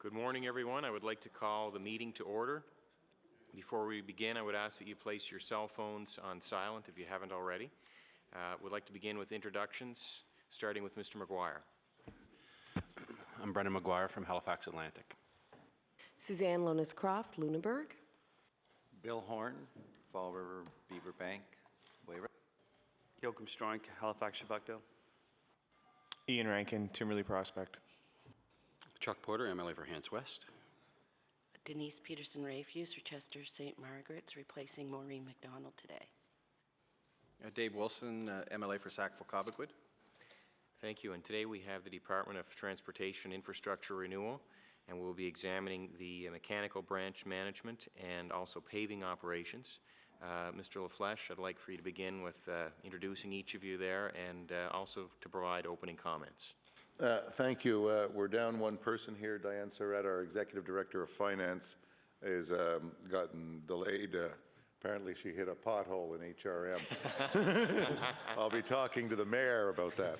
Good morning, everyone. I would like to call the meeting to order. Before we begin, I would ask that you place your cell phones on silent if you haven't already. We'd like to begin with introductions, starting with Mr. McGuire. I'm Brendan McGuire from Halifax Atlantic. Suzanne Lonis-Croft, Lunenburg. Bill Horn, Fall River, Beaver Bank, Waver. Joachim Stroink, Halifax, Shabukdale. Ian Rankin, Timberley Prospect. Chuck Porter, MLA for Hants West. Denise Peterson-Rayfuse, Rochester St. Margaret's, replacing Maureen McDonald today. Dave Wilson, MLA for Sackville-Cobequid. Thank you. And today we have the Department of Transportation Infrastructure Renewal, and we'll be examining the mechanical branch management and also paving operations. Mr. LaFleche, I'd like for you to begin with introducing each of you there and also to provide opening comments. Thank you. We're down one person here. Diane Surratt, our Executive Director of Finance, has gotten delayed. Apparently she hit a pothole in HRM. I'll be talking to the mayor about that.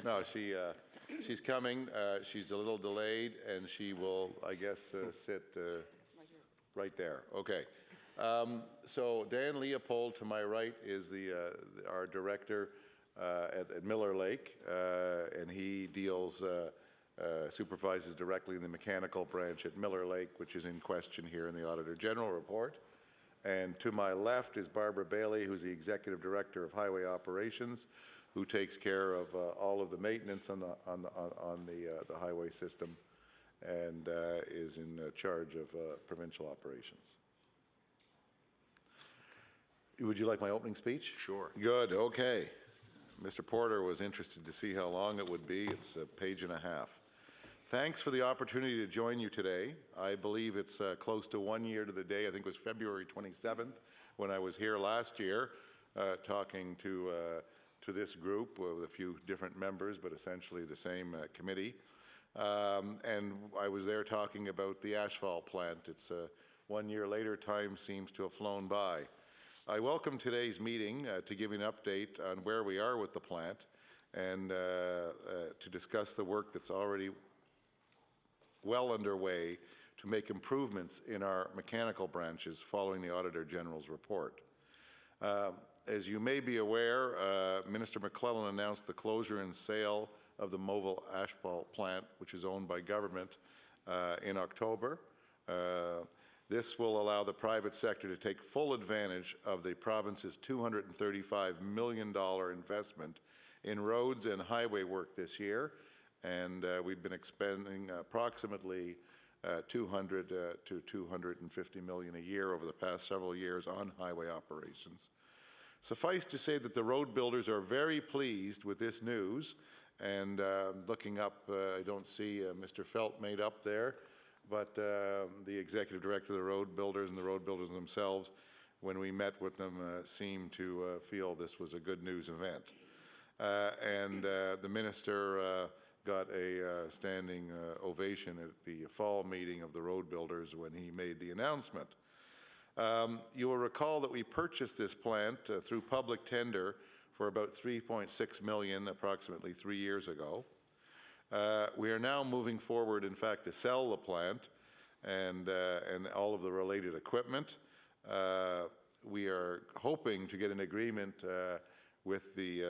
No, she's coming. She's a little delayed, and she will, I guess, sit right there. Okay. So Dan Leopold, to my right, is our director at Miller Lake, and he deals, supervises directly in the mechanical branch at Miller Lake, which is in question here in the Auditor General report. And to my left is Barbara Bailey, who's the Executive Director of Highway Operations, who takes care of all of the maintenance on the highway system and is in charge of provincial operations. Would you like my opening speech? Sure. Good, okay. Mr. Porter was interested to see how long it would be. It's a page and a half. Thanks for the opportunity to join you today. I believe it's close to 1 year to the day. I think it was February 27th when I was here last year talking to this group with a few different members, but essentially the same committee. And I was there talking about the asphalt plant. It's 1 year later, time seems to have flown by. I welcome today's meeting to give you an update on where we are with the plant and to discuss the work that's already well underway to make improvements in our mechanical branches following the Auditor General's report. As you may be aware, Minister McClellan announced the closure and sale of the Moville asphalt plant, which is owned by government, in October. This will allow the private sector to take full advantage of the province's $235 million investment in roads and highway work this year. And we've been expending approximately $200 to $250 million a year over the past several years on highway operations. Suffice to say that the road builders are very pleased with this news. And looking up, I don't see Mr. Felt made up there. But the executive director of the road builders and the road builders themselves, when we met with them, seemed to feel this was a good news event. And the minister got a standing ovation at the fall meeting of the road builders when he made the announcement. You will recall that we purchased this plant through public tender for about $3.6 million approximately 3 years ago. We are now moving forward, in fact, to sell the plant and all of the related equipment. We are hoping to get an agreement with the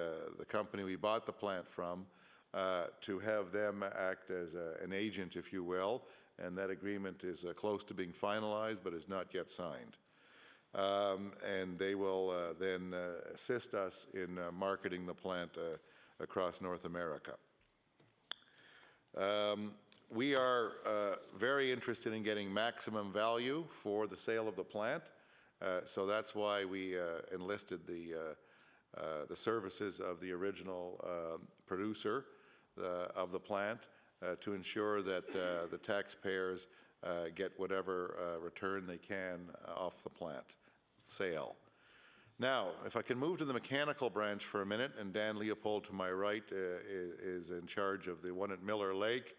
company we bought the plant from to have them act as an agent, if you will, and that agreement is close to being finalized but is not yet signed. And they will then assist us in marketing the plant across North America. We are very interested in getting maximum value for the sale of the plant, so that's why we enlisted the services of the original producer of the plant to ensure that the taxpayers get whatever return they can off the plant sale. Now, if I can move to the mechanical branch for a minute, and Dan Leopold to my right is in charge of the one at Miller Lake,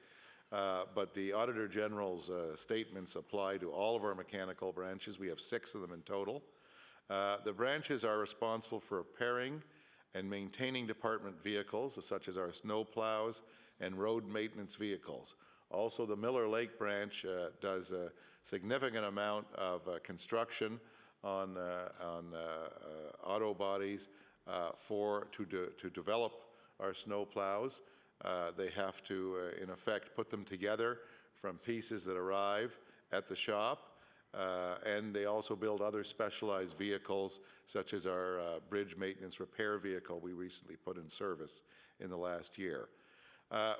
but the Auditor General's statements apply to all of our mechanical branches. We have 6 of them in total. The branches are responsible for repairing and maintaining department vehicles, such as our snow plows and road maintenance vehicles. Also, the Miller Lake branch does a significant amount of construction on auto bodies to develop our snow plows. They have to, in effect, put them together from pieces that arrive at the shop, and they also build other specialized vehicles, such as our bridge maintenance repair vehicle we recently put in service in the last year.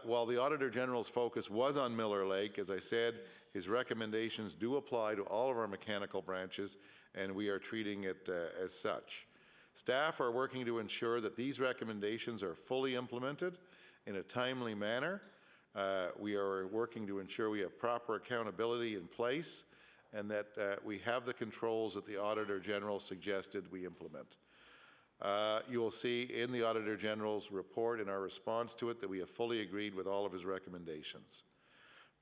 While the Auditor General's focus was on Miller Lake, as I said, his recommendations do apply to all of our mechanical branches, and we are treating it as such. Staff are working to ensure that these recommendations are fully implemented in a timely manner. We are working to ensure we have proper accountability in place and that we have the controls that the Auditor General suggested we implement. You will see in the Auditor General's report, in our response to it, that we have fully agreed with all of his recommendations.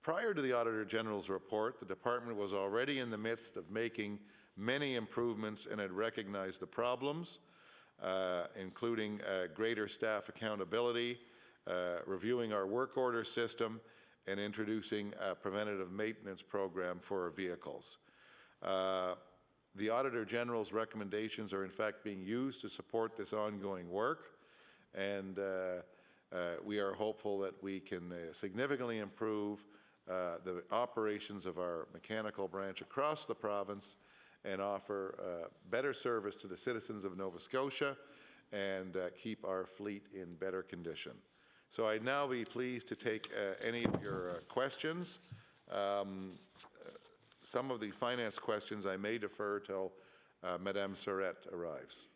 Prior to the Auditor General's report, the Department was already in the midst of making many improvements and had recognized the problems, including greater staff accountability, reviewing our work order system, and introducing a preventative maintenance program for our vehicles. The Auditor General's recommendations are in fact being used to support this ongoing work, and we are hopeful that we can significantly improve the operations of our mechanical branch across the province and offer better service to the citizens of Nova Scotia and keep our fleet in better condition. So I'd now be pleased to take any of your questions. Some of the finance questions I may defer till Madame Surette arrives.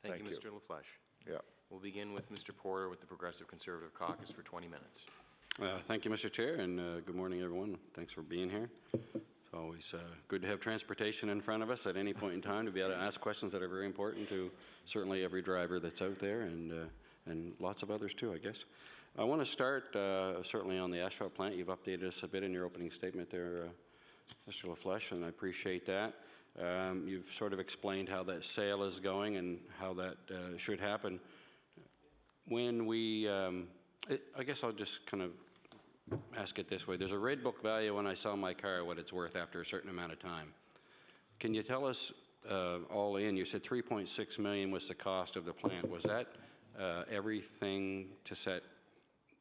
Thank you, Mr. LaFlèche. Yeah. We'll begin with Mr. Porter with the Progressive Conservative Caucus for 20 minutes. Thank you, Mr. Chair, and good morning, everyone. Thanks for being here. It's always good to have transportation in front of us at any point in time to be able to ask questions that are very important to certainly every driver that's out there and lots of others too, I guess. I want to start certainly on the asphalt plant. You've updated us a bit in your opening statement there, Mr. LaFlèche, and I appreciate that. You've sort of explained how that sale is going and how that should happen. When we, I guess I'll just kind of ask it this way. There's a red book value when I sell my car, what it's worth after a certain amount of time. Can you tell us all in, you said $3.6 million was the cost of the plant. Was that everything to set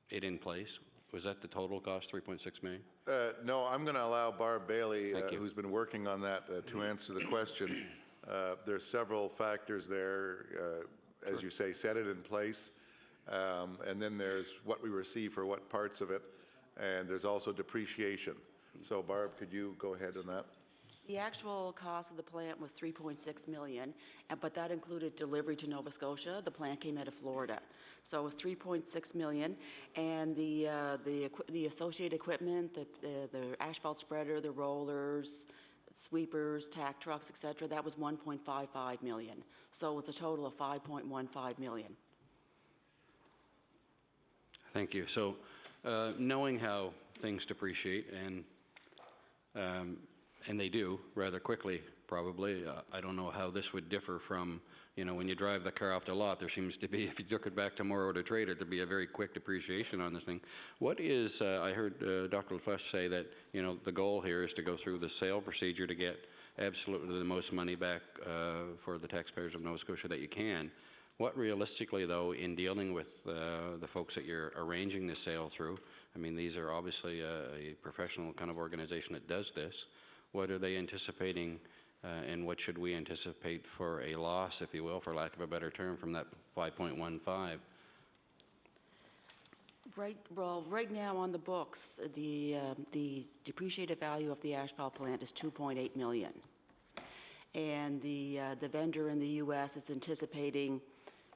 it in place? Was that the total cost, $3.6 million? No, I'm going to allow Barb Bailey, who's been working on that, to answer the question. There's several factors there, as you say, set it in place, and then there's what we receive for what parts of it, and there's also depreciation. So Barb, could you go ahead on that? The actual cost of the plant was $3.6 million, but that included delivery to Nova Scotia. The plant came out of Florida. So it was $3.6 million, and the associated equipment, the asphalt spreader, the rollers, sweepers, tack trucks, etc., that was $1.55 million. So it was a total of $5.15 million. Thank you. So knowing how things depreciate, and they do rather quickly, probably. I don't know how this would differ from, you know, when you drive the car off the lot, there seems to be, if you took it back tomorrow to trade it, there'd be a very quick depreciation on this thing. What is, I heard Dr. LaFlèche say that, you know, the goal here is to go through the sale procedure to get absolutely the most money back for the taxpayers of Nova Scotia that you can. What realistically, though, in dealing with the folks that you're arranging the sale through, I mean, these are obviously a professional kind of organization that does this. What are they anticipating, and what should we anticipate for a loss, if you will, for lack of a better term, from that 5.15? Right now on the books, the depreciated value of the asphalt plant is $2.8 million, and the vendor in the U.S. is anticipating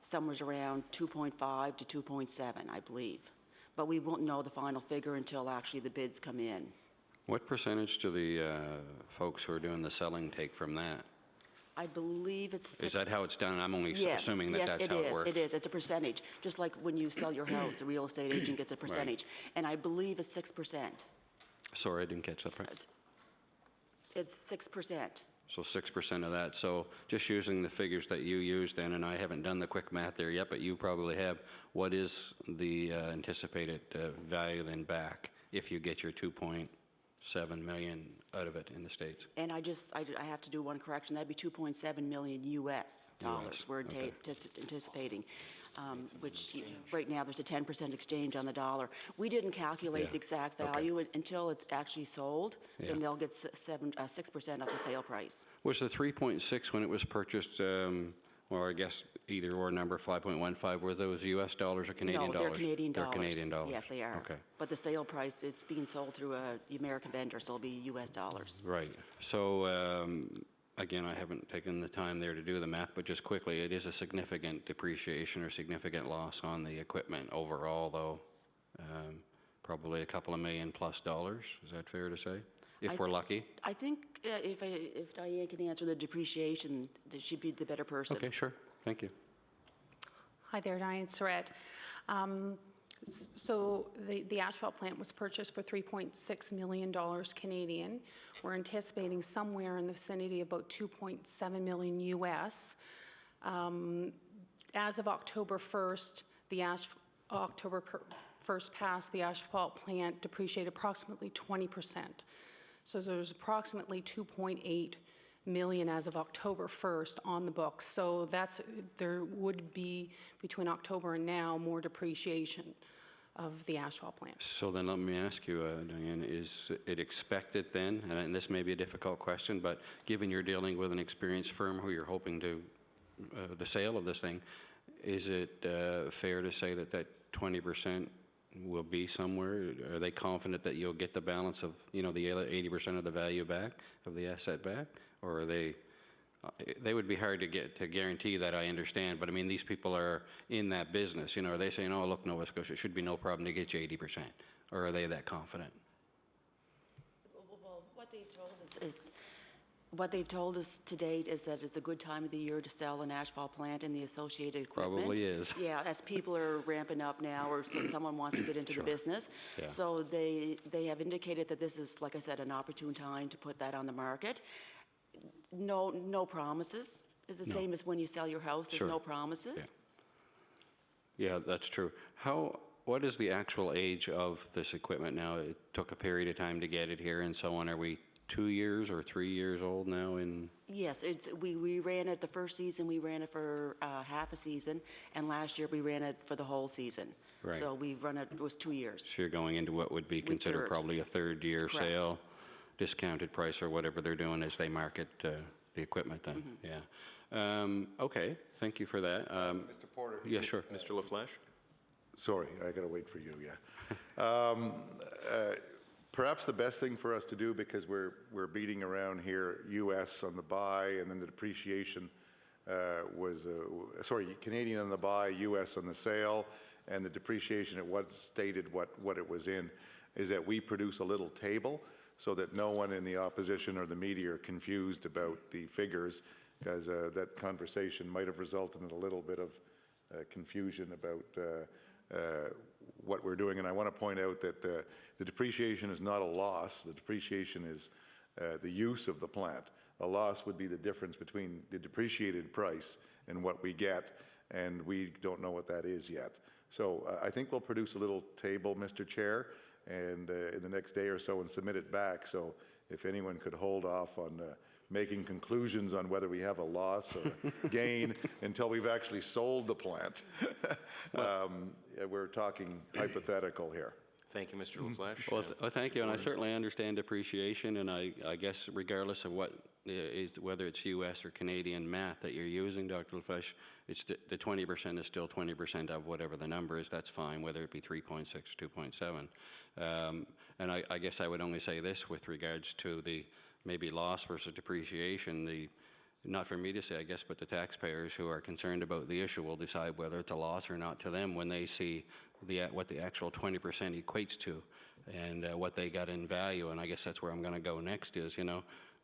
somewhere around 2.5 to 2.7, I believe. But we won't know the final figure until actually the bids come in. What percentage do the folks who are doing the selling take from that? I believe it's... Is that how it's done? I'm only assuming that that's how it works. Yes, it is. It's a percentage. Just like when you sell your house, the real estate agent gets a percentage. Right. And I believe it's 6%. Sorry, I didn't catch that part. It's 6%. So 6% of that. So just using the figures that you used then, and I haven't done the quick math there yet, but you probably have, what is the anticipated value then back if you get your 2.7 million out of it in the States. And I have to do one correction. That'd be 2.7 million US dollars we're okay. anticipating, which right now there's a 10% exchange on the dollar. We didn't calculate Yeah. the exact Okay. value until it's actually sold. Yeah. Then they'll get 6% of the sale price. Was the 3.6 when it was purchased, or I guess either or number 5.15, were those US dollars or Canadian No, dollars? they're Canadian dollars. They're Canadian dollars. Yes, they are. Okay. But the sale price, it's being sold through the American vendor, so it'll be US dollars. Right. So, again, I haven't taken the time there to do the math, but just quickly, it is a significant depreciation or significant loss on the equipment overall, though. Probably a couple of $1 million+ dollars. Is that fair to say? If we're lucky? I think if Diane can answer the depreciation, that she'd be the better person. Okay, sure. Thank you. Hi there, Diane Surratt. So the asphalt plant was purchased for $3.6 million Canadian. We're anticipating somewhere in the vicinity of about 2.7 million US. As of October 1st, October 1st passed, the asphalt plant depreciated approximately 20%. So there's approximately 2.8 million as of October 1st on the books. So there would be, between October and now, more depreciation of the asphalt plant. So then let me ask you, Diane, is it expected then, and this may be a difficult question, but given you're dealing with an experienced firm who you're hoping to, the sale of this thing, is it fair to say that that 20% will be somewhere? Are they confident that you'll get the balance of, the other 80% of the value back, of the asset back? Or are they would be hard to guarantee that, I understand, but I mean, these people are in that business, are they saying, oh, look, Nova Scotia, it should be no problem to get you 80%? Or are they that confident? Well, what they've told us to date is that it's a good time of the year to sell an asphalt plant and the associated equipment. Probably is. Yeah, as people are ramping up now, or someone wants to get into the business. Yeah. So they have indicated that this is, like I said, an opportune time to put that on the market. No promises. It's the same as when you sell your house, there's Sure. no promises. Yeah, that's true. What is the actual age of this equipment now? It took a period of time to get it here and so on. Are we 2 years or 3 years old now in? Yes, we ran it the first season, we ran it for half a season, and last year we ran it for the whole season. Right. So we've run it was 2 years. So you're going into what would be considered third. probably a third-year Correct. sale, discounted price or whatever they're doing as they market the equipment then, yeah. Okay, thank you for that. Mr. Porter? Yeah, sure. Mr. LaFleche? Sorry, I got to wait for you, yeah. Perhaps the best thing for us to do, because we're beating around here US on the buy, and then the depreciation was, Canadian on the buy, US on the sale, and the depreciation, it was stated what it was in, is that we produce a little table so that no one in the opposition or the media are confused about the figures, because that conversation might have resulted in a little bit of confusion about what we're doing. And I want to point out that the depreciation is not a loss. The depreciation is the use of the plant. A loss would be the difference between the depreciated price and what we get, and we don't know what that is yet. So I think we'll produce a little table, Mr. Chair, and in the next day or so, and submit it back. So if anyone could hold off on making conclusions on whether we have a loss or a gain until we've actually sold the plant. We're talking hypothetical here. Thank you, Mr. LaFleche. Well, thank you, and I certainly understand depreciation, and I guess regardless of whether it's US or Canadian math that you're using, Dr. LaFleche, it's the 20% is still 20% of whatever the number is. That's fine, whether it be 3.6 or 2.7. And I guess I would only say this with regards to the maybe loss versus depreciation. Not for me to say, I guess, but the taxpayers who are concerned about the issue will decide whether it's a loss or not to them when they see what the actual 20% equates to and what they got in value. And I guess that's where I'm going to go next is,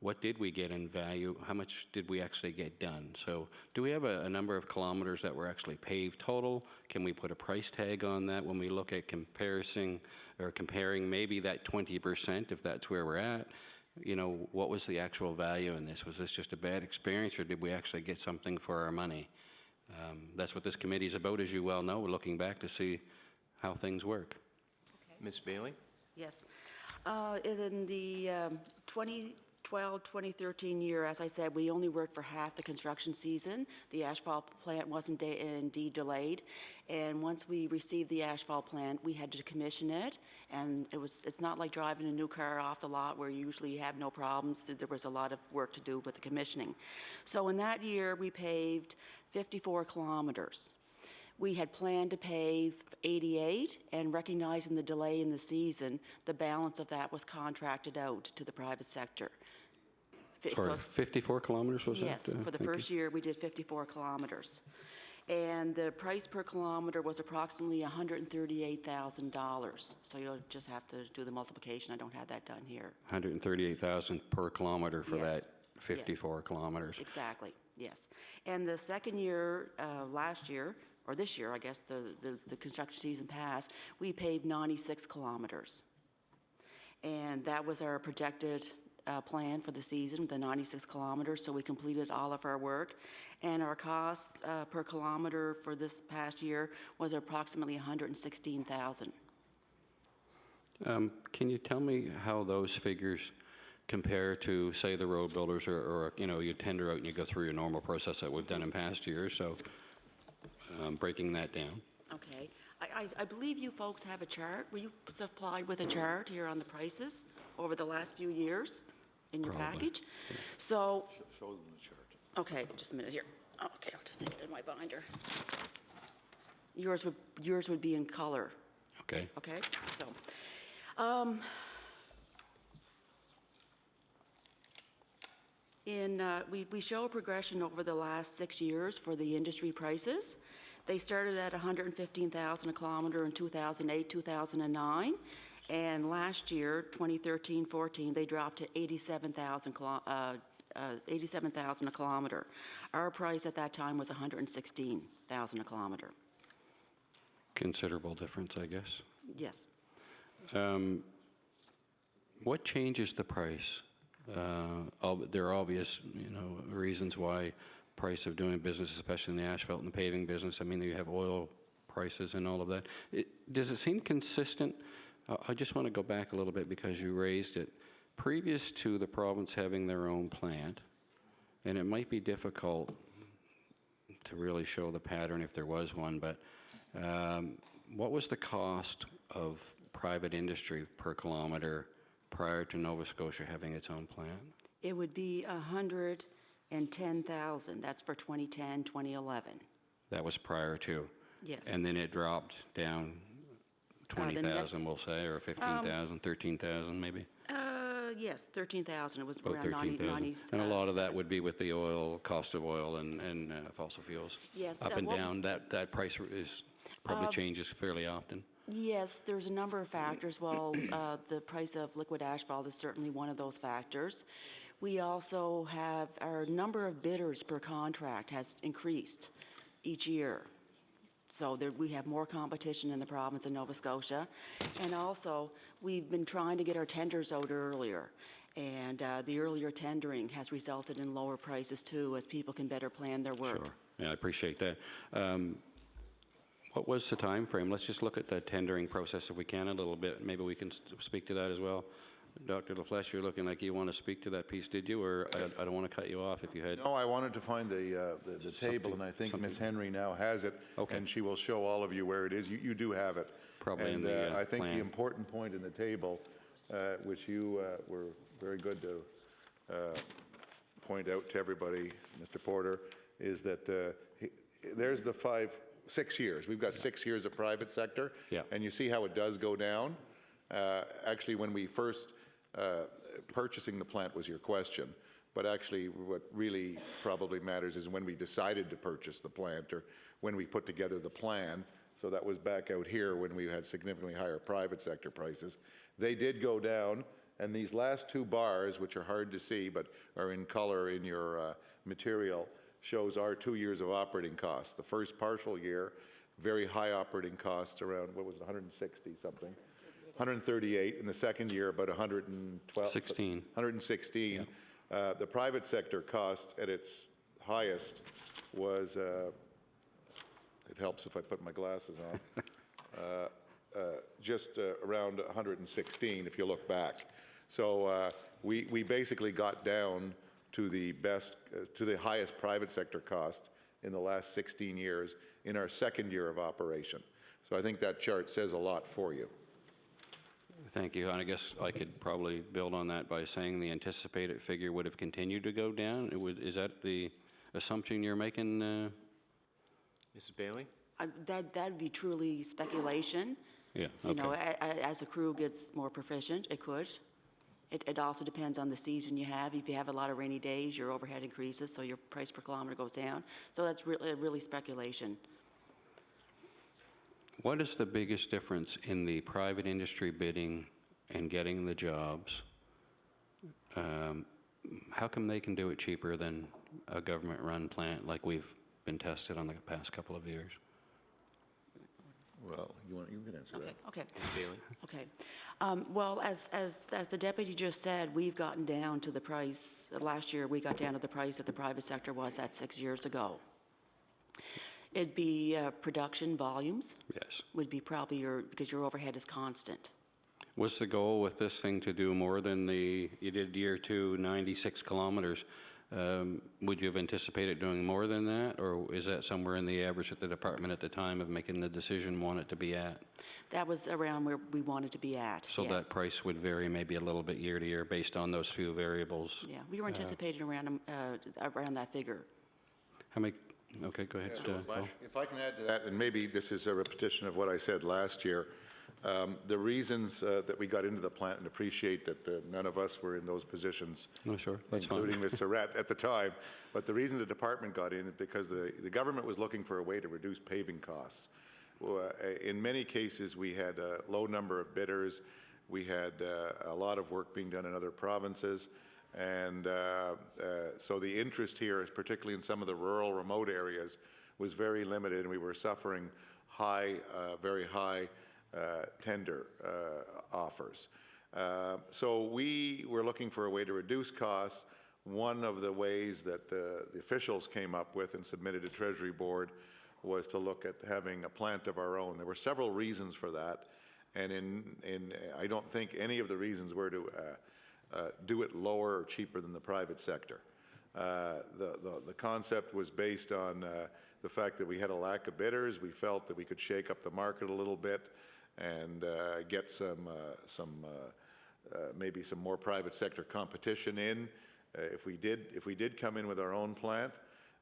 what did we get in value? How much did we actually get done? So do we have a number of kilometers that were actually paved total? Can we put a price tag on that when we look at comparing maybe that 20%, if that's where we're at? What was the actual value in this? Was this just a bad experience, or did we actually get something for our money? That's what this committee is about, as you well know. We're looking back to see how things work. Ms. Bailey? Yes. In the 2012-2013 year, as I said, we only worked for half the construction season. The asphalt plant wasn't indeed delayed. And once we received the asphalt plant, we had to commission it. And it's not like driving a new car off the lot where you usually have no problems. There was a lot of work to do with the commissioning. So in that year, we paved 54 kilometers. We had planned to pave 88, and recognizing the delay in the season, the balance of that was contracted out to the private sector. Sorry, 54 kilometers was that? Yes, for the first year, we did 54 kilometers. And the price per kilometer was approximately $138,000. So you'll just have to do the multiplication. I don't have that done here. $138,000 per kilometer for Yes. that 54 kilometers. Exactly, yes. And the second year, last year, or this year, I guess, the construction season passed, we paved 96 kilometers. And that was our projected plan for the season, the 96 kilometers, so we completed all of our work. And our cost per kilometer for this past year was approximately $116,000. Can you tell me how those figures compare to, say, the road builders, or you know, you tender out and you go through your normal process that we've done in past years? So breaking that down. Okay. I believe you folks have a chart. Were you supplied with a chart here on the prices over the last few years in your Probably. package? So, Show them the chart. okay, just a minute here. Okay, I'll just take it in my binder. Yours would be in color. Okay. Okay, so, we show a progression over the last 6 years for the industry prices. They started at $115,000 a kilometer in 2008, 2009, and last year, 2013-14, they dropped to $87,000 a kilometer. Our price at that time was $116,000 a kilometer. Considerable difference, I guess. Yes. What changes the price? There are obvious, you know, reasons why price of doing business, especially in the asphalt and the paving business. I mean, you have oil prices and all of that. Does it seem consistent? I just want to go back a little bit because you raised it. Previous to the province having their own plant, and it might be difficult to really show the pattern if there was one, but what was the cost of private industry per kilometer prior to Nova Scotia having its own plant? It would be $110,000. That's for 2010, 2011. That was prior to? Yes. And then it dropped down 20,000, we'll say, or 15,000, 13,000 maybe? Yes, 13,000. It was About around 13,000. And a lot of that would be with the oil, cost of oil and fossil fuels. Yes. Up and well, down, that price probably changes fairly often. Yes, there's a number of factors. Well, the price of liquid asphalt is certainly one of those factors. We also have our number of bidders per contract has increased each year. So we have more competition in the province of Nova Scotia. And also, we've been trying to get our tenders out earlier. And the earlier tendering has resulted in lower prices too, as people can better plan their work. Sure. Yeah, I appreciate that. What was the time frame? Let's just look at the tendering process if we can a little bit. Maybe we can speak to that as well. Dr. LaFleche, you're looking like you want to speak to that piece, did you? Or I don't want to cut you off if you had. No, I wanted to find the table, and I think Ms. Henry now has it. Okay. And she will show all of you where it is. You do have it. Probably and, in the I think plan. the important point in the table, which you were very good to point out to everybody, Mr. Porter, is that there's the 6 years. We've got 6 years of private sector. Yeah. And you see how it does go down. Actually, when we first purchasing the plant was your question, but actually what really probably matters is when we decided to purchase the plant or when we put together the plan. So that was back out here when we had significantly higher private sector prices. They did go down, and these last 2 bars, which are hard to see but are in color in your material, shows our 2 years of operating costs. The first partial year, very high operating costs, around, what was it, 160 something? 138 in the second year, about 112. 16. 116. Yeah. The private sector cost at its highest was, it helps if I put my glasses on, just around 116 if you look back. So we basically got down to the best, to the highest private sector cost in the last 16 years in our second year of operation. So I think that chart says a lot for you. Thank you. And I guess I could probably build on that by saying the anticipated figure would have continued to go down. Is that the assumption you're making? Mrs. Bailey? That'd be truly speculation. Yeah, You know, okay. as the crew gets more proficient, it could. It also depends on the season you have. If you have a lot of rainy days, your overhead increases, so your price per kilometer goes down. So that's really speculation. What is the biggest difference in the private industry bidding and getting the jobs? How come they can do it cheaper than a government-run plant like we've been tested on the past couple of years? Well, you can answer that. Okay. Ms. Bailey? Okay. Well, as the deputy just said, we've gotten down to the price, last year we got down to the price that the private sector was at 6 years ago. It'd be production volumes. Yes. Would be probably because your overhead is constant. What's the goal with this thing to do more than you did year 2, 96 kilometers? Would you have anticipated doing more than that, or is that somewhere in the average that the department at the time of making the decision want it to be at? That was around where we wanted to be at, So yes. that price would vary maybe a little bit year to year based on those few variables? Yeah, we were anticipating around that figure. How many? Okay, go ahead. Bill. If I can add to that, and maybe this is a repetition of what I said last year, the reasons that we got into the plant, and appreciate that none of us were in those positions, No, sure, that's fine. including Mr. Rett at the time, but the reason the department got in is because the government was looking for a way to reduce paving costs. In many cases, we had a low number of bidders. We had a lot of work being done in other provinces. And so the interest here, particularly in some of the rural, remote areas, was very limited, and we were suffering very high tender offers. So we were looking for a way to reduce costs. One of the ways that the officials came up with and submitted to Treasury Board was to look at having a plant of our own. There were several reasons for that, and I don't think any of the reasons were to do it lower or cheaper than the private sector. The concept was based on the fact that we had a lack of bidders. We felt that we could shake up the market a little bit and get maybe some more private sector competition in. If we did come in with our own plant,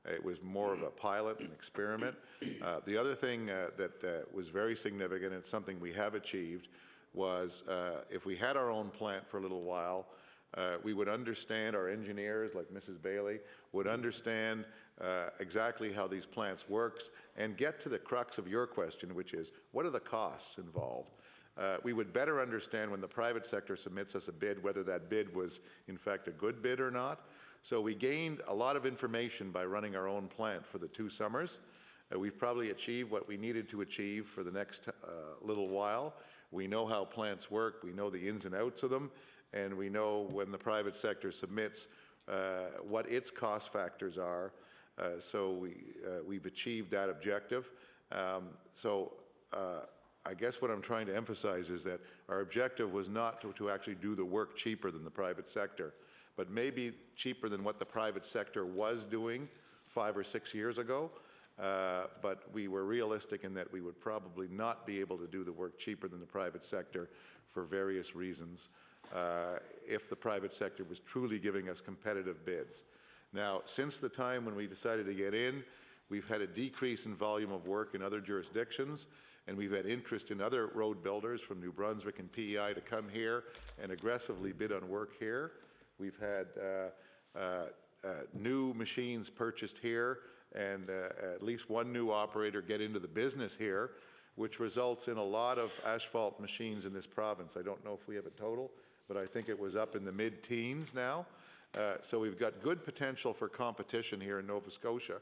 it was more of a pilot, an experiment. The other thing that was very significant, and it's something we have achieved, was if we had our own plant for a little while, we would understand, our engineers like Mrs. Bailey would understand exactly how these plants works and get to the crux of your question, which is, what are the costs involved? We would better understand when the private sector submits us a bid, whether that bid was in fact a good bid or not. So we gained a lot of information by running our own plant for the 2 summers. We've probably achieved what we needed to achieve for the next little while. We know how plants work, we know the ins and outs of them, and we know when the private sector submits what its cost factors are. So we've achieved that objective. I guess what I'm trying to emphasize is that our objective was not to actually do the work cheaper than the private sector, but maybe cheaper than what the private sector was doing 5 or 6 years ago. But we were realistic in that we would probably not be able to do the work cheaper than the private sector for various reasons if the private sector was truly giving us competitive bids. Now, since the time when we decided to get in, we've had a decrease in volume of work in other jurisdictions, and we've had interest in other road builders from New Brunswick and PEI to come here and aggressively bid on work here. We've had new machines purchased here, and at least one new operator get into the business here, which results in a lot of asphalt machines in this province. I don't know if we have a total, but I think it was up in the mid-teens now. So we've got good potential for competition here in Nova Scotia.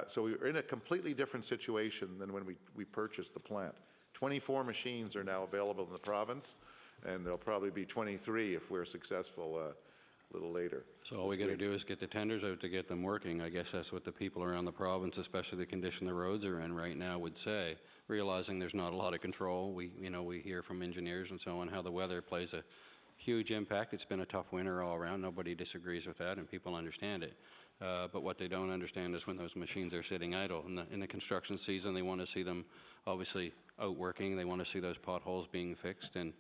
So we're in a completely different situation than when we purchased the plant. 24 machines are now available in the province, and there'll probably be 23 if we're successful a little later. So all we got to do is get the tenders out to get them working. I guess that's what the people around the province, especially the condition the roads are in right now, would say, realizing there's not a lot of control. We hear from engineers and so on how the weather plays a huge impact. It's been a tough winter all around. Nobody disagrees with that, and people understand it. But what they don't understand is when those machines are sitting idle. In the construction season, they want to see them obviously out working. They want to see those potholes being fixed. And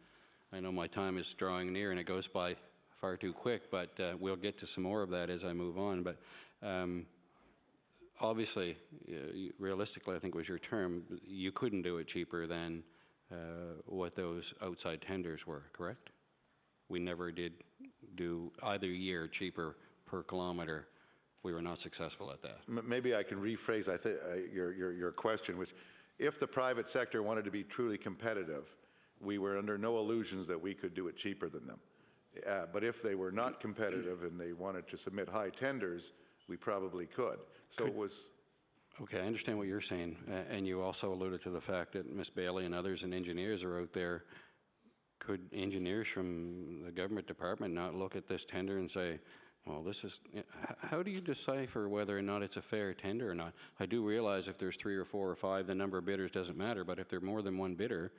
I know my time is drawing near, and it goes by far too quick, but we'll get to some more of that as I move on. But obviously, realistically, I think was your term, you couldn't do it cheaper than what those outside tenders were, correct? We never did do either year cheaper per kilometer. We were not successful at that. Maybe I can rephrase your question, which if the private sector wanted to be truly competitive, we were under no illusions that we could do it cheaper than them. But if they were not competitive and they wanted to submit high tenders, we probably could. So it was... Okay, I understand what you're saying. And you also alluded to the fact that Ms. Bailey and others and engineers are out there. Could engineers from the government department not look at this tender and say, well, this is, how do you decipher whether or not it's a fair tender or not? I do realize if there's 3 or 4 or 5, the number of bidders doesn't matter, but if there are more than one bidder,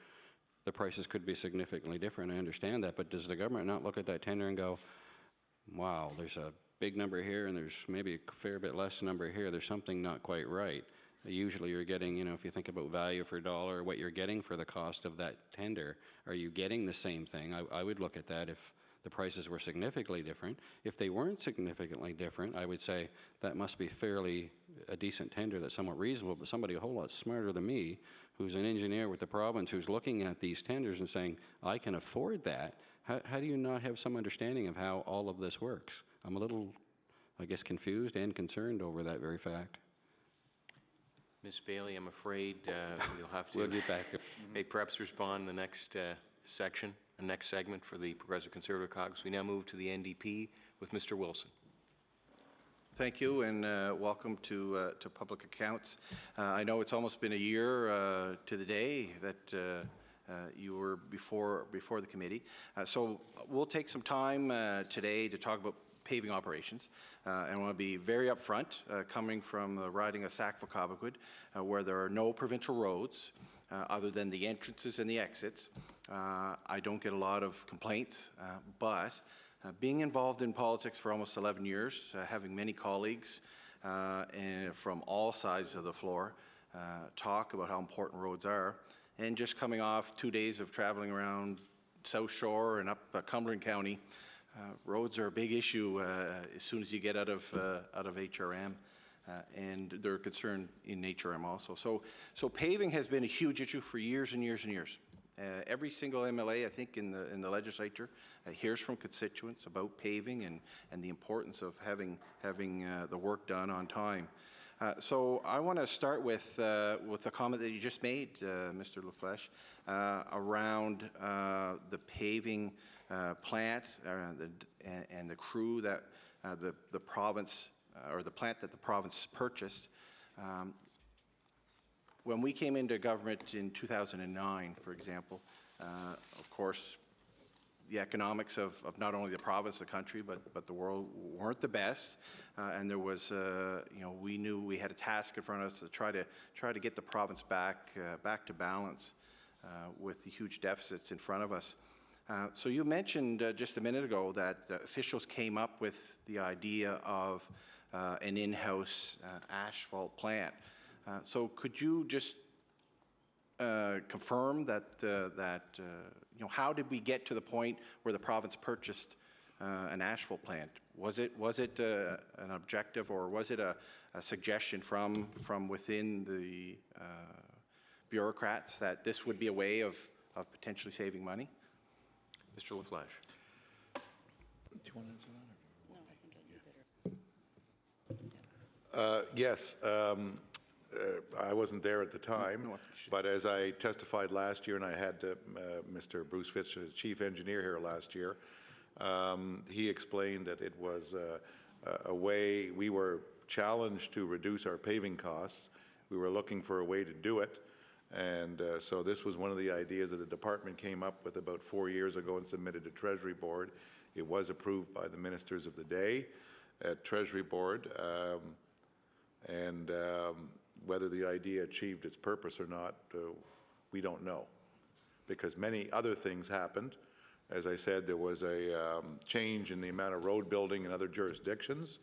the prices could be significantly different. I understand that, but does the government not look at that tender and go, wow, there's a big number here and there's maybe a fair bit less number here, there's something not quite right? Usually you're getting, if you think about value for dollar, what you're getting for the cost of that tender, are you getting the same thing? I would look at that if the prices were significantly different. If they weren't significantly different, I would say that must be fairly a decent tender that's somewhat reasonable, but somebody a whole lot smarter than me, who's an engineer with the province, who's looking at these tenders and saying, I can afford that, how do you not have some understanding of how all of this works? I'm a little, I guess, confused and concerned over that very fact. Ms. Bailey, I'm afraid you'll have to We'll get back to may perhaps respond in the next section, the next segment for the Progressive Conservative Caucus. We now move to the NDP with Mr. Wilson. Thank you, and welcome to Public Accounts. I know it's almost been a year to the day that you were before the committee. So we'll take some time today to talk about paving operations. And I want to be very upfront, coming from the riding of Sackville-Cobequid, where there are no provincial roads other than the entrances and the exits. I don't get a lot of complaints, but being involved in politics for almost 11 years, having many colleagues and from all sides of the floor talk about how important roads are, and just coming off 2 days of traveling around South Shore and up Cumberland County, roads are a big issue as soon as you get out of HRM, and they're a concern in HRM also. So paving has been a huge issue for years and years and years. Every single MLA, I think, in the legislature hears from constituents about paving and the importance of having the work done on time. So I want to start with the comment that you just made, Mr. LaFlèche, around the paving plant and the crew that the province, or the plant that the province purchased. When we came into government in 2009, for example, of course, the economics of not only the province, the country, but the world weren't the best, and there was, we knew we had a task in front of us to try to get the province back to balance with the huge deficits in front of us. So you mentioned just a minute ago that officials came up with the idea of an in-house asphalt plant. So could you just confirm that how did we get to the point where the province purchased an asphalt plant? Was it an objective, or was it a suggestion from within the bureaucrats that this would be a way of potentially saving money? Mr. LaFlèche. Do you want to answer that? No, I think I do better. Yes. I wasn't there at the time, but as I testified last year, and I had Mr. Bruce Fitch, the chief engineer, here last year, he explained that it was a way we were challenged to reduce our paving costs. We were looking for a way to do it, and so this was one of the ideas that the department came up with about 4 years ago and submitted to Treasury Board. It was approved by the ministers of the day at Treasury Board, and whether the idea achieved its purpose or not, we don't know, because many other things happened. As I said, there was a change in the amount of road building in other jurisdictions,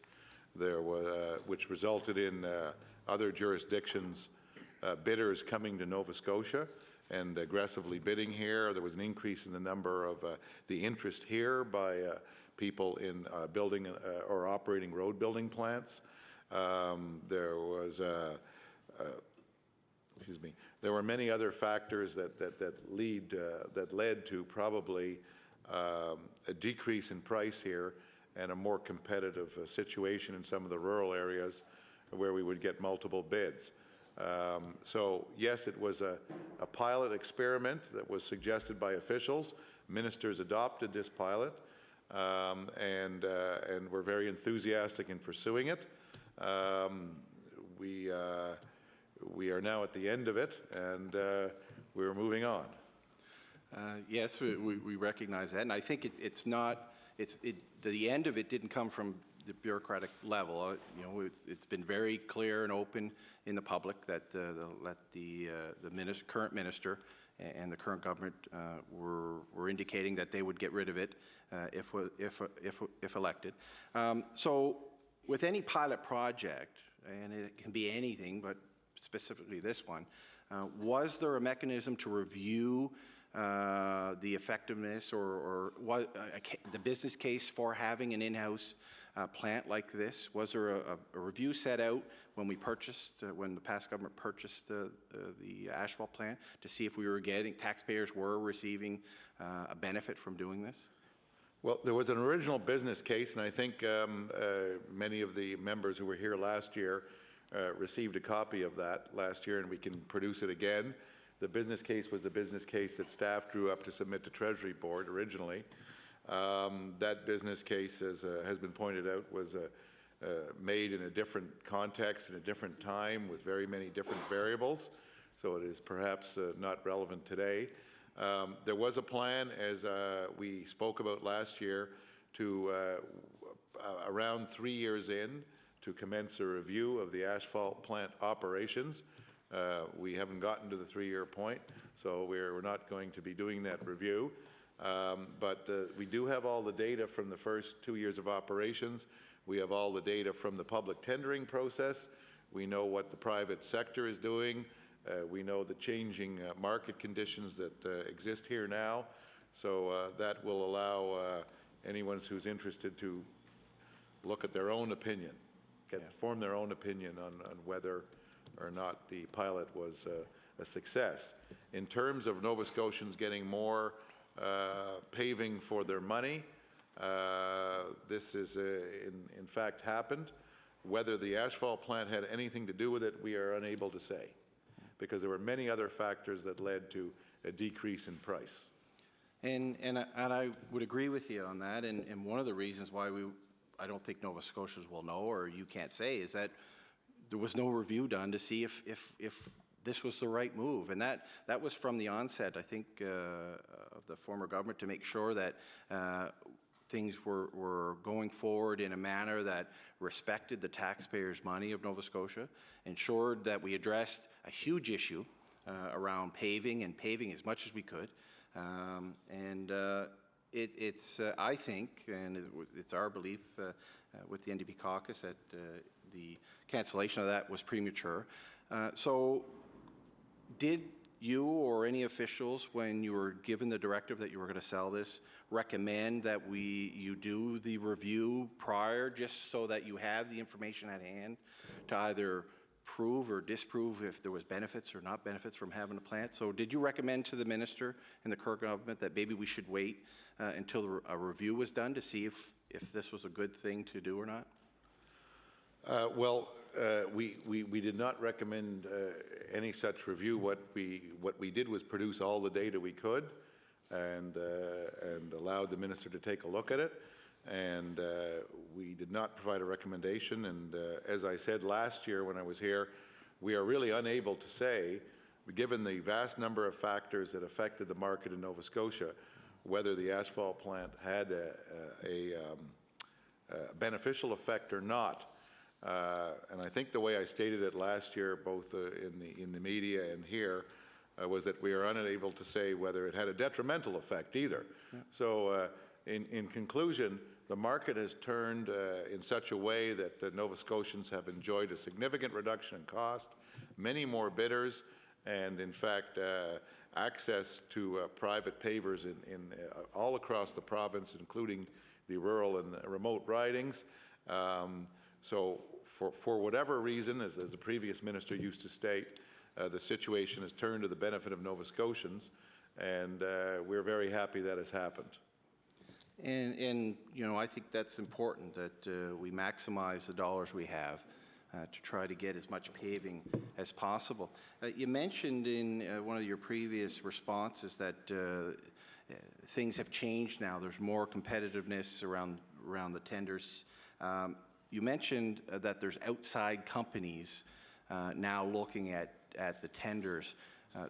which resulted in other jurisdictions bidders coming to Nova Scotia and aggressively bidding here. There was an increase in the number of the interest here by people in building or operating road building plants. There was there were many other factors that led to probably a decrease in price here and a more competitive situation in some of the rural areas where we would get multiple bids. So yes, it was a pilot experiment that was suggested by officials. Ministers adopted this pilot, and were very enthusiastic in pursuing it. We are now at the end of it, and we're moving on. Yes, we recognize that, and I think the end of it didn't come from the bureaucratic level. You know, it's been very clear and open in the public that the current minister and the current government were indicating that they would get rid of it if elected. So, with any pilot project, and it can be anything, but specifically this one, was there a mechanism to review the effectiveness or the business case for having an in-house plant like this? Was there a review set out when when the past government purchased the asphalt plant to see if taxpayers were receiving a benefit from doing this? Well, there was an original business case, and I think many of the members who were here last year received a copy of that last year, and we can produce it again. The business case was the business case that staff drew up to submit to Treasury Board originally. That business case, as has been pointed out, was made in a different context, in a different time, with very many different variables, so it is perhaps not relevant today. There was a plan, as we spoke about last year, to around 3 years in, to commence a review of the asphalt plant operations. We haven't gotten to the 3-year point, so we're not going to be doing that review. But we do have all the data from the first 2 years of operations. We have all the data from the public tendering process. We know what the private sector is doing. We know the changing market conditions that exist here now. So that will allow anyone who's interested to look at their own opinion, form their own opinion on whether or not the pilot was a success. In terms of Nova Scotians getting more paving for their money, this is in fact happened. Whether the asphalt plant had anything to do with it, we are unable to say, because there were many other factors that led to a decrease in price. And I would agree with you on that, and one of the reasons why I don't think Nova Scotians will know, or you can't say, is that there was no review done to see if this was the right move. And that was from the onset, I think, of the former government, to make sure that things were going forward in a manner that respected the taxpayers' money of Nova Scotia, ensured that we addressed a huge issue around paving as much as we could. It's I think, and it's our belief with the NDP Caucus, that the cancellation of that was premature. So did you or any officials, when you were given the directive that you were going to sell this, recommend that you do the review prior, just so that you have the information at hand to either prove or disprove if there was benefits or not benefits from having a plant? So did you recommend to the minister and the current government that maybe we should wait until a review was done to see if this was a good thing to do or not? We did not recommend any such review. What we did was produce all the data we could, and allowed the minister to take a look at it. And we did not provide a recommendation. And as I said last year when I was here, we are really unable to say, given the vast number of factors that affected the market in Nova Scotia, whether the asphalt plant had a beneficial effect or not. And I think the way I stated it last year, both in the media and here, was that we are unable to say whether it had a detrimental effect either. Yeah. So in conclusion, the market has turned in such a way that the Nova Scotians have enjoyed a significant reduction in cost, many more bidders, and in fact, access to private pavers in all across the province, including the rural and remote ridings. So for whatever reason, as the previous minister used to state, the situation has turned to the benefit of Nova Scotians, and we're very happy that has happened. And you know, I think that's important that we maximize the dollars we have to try to get as much paving as possible. You mentioned in one of your previous responses that things have changed now. There's more competitiveness around the tenders. You mentioned that there's outside companies now looking at the tenders.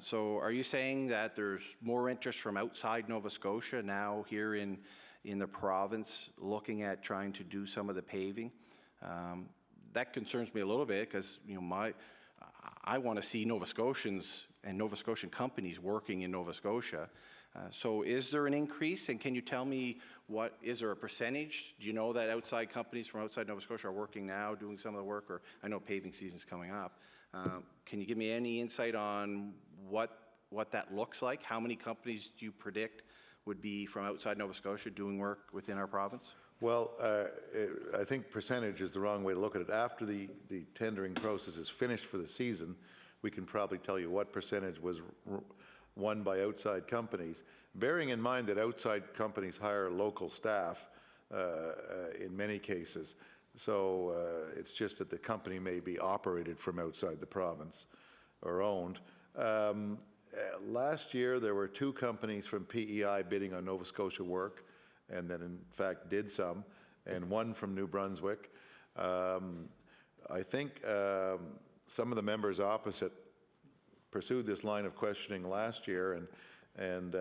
So are you saying that there's more interest from outside Nova Scotia now here in the province looking at trying to do some of the paving? That concerns me a little bit because, you know, I want to see Nova Scotians and Nova Scotian companies working in Nova Scotia. So is there an increase, and can you tell me is there a percentage? Do you know that outside companies from outside Nova Scotia are working now, doing some of the work, or I know paving season's coming up. Can you give me any insight on what that looks like? How many companies do you predict would be from outside Nova Scotia doing work within our province? Well, I think percentage is the wrong way to look at it. After the tendering process is finished for the season, we can probably tell you what percentage was won by outside companies, bearing in mind that outside companies hire local staff in many cases. So it's just that the company may be operated from outside the province or owned. Last year, there were 2 companies from PEI bidding on Nova Scotia work, and then in fact did some, and 1 from New Brunswick. I think some of the members opposite pursued this line of questioning last year and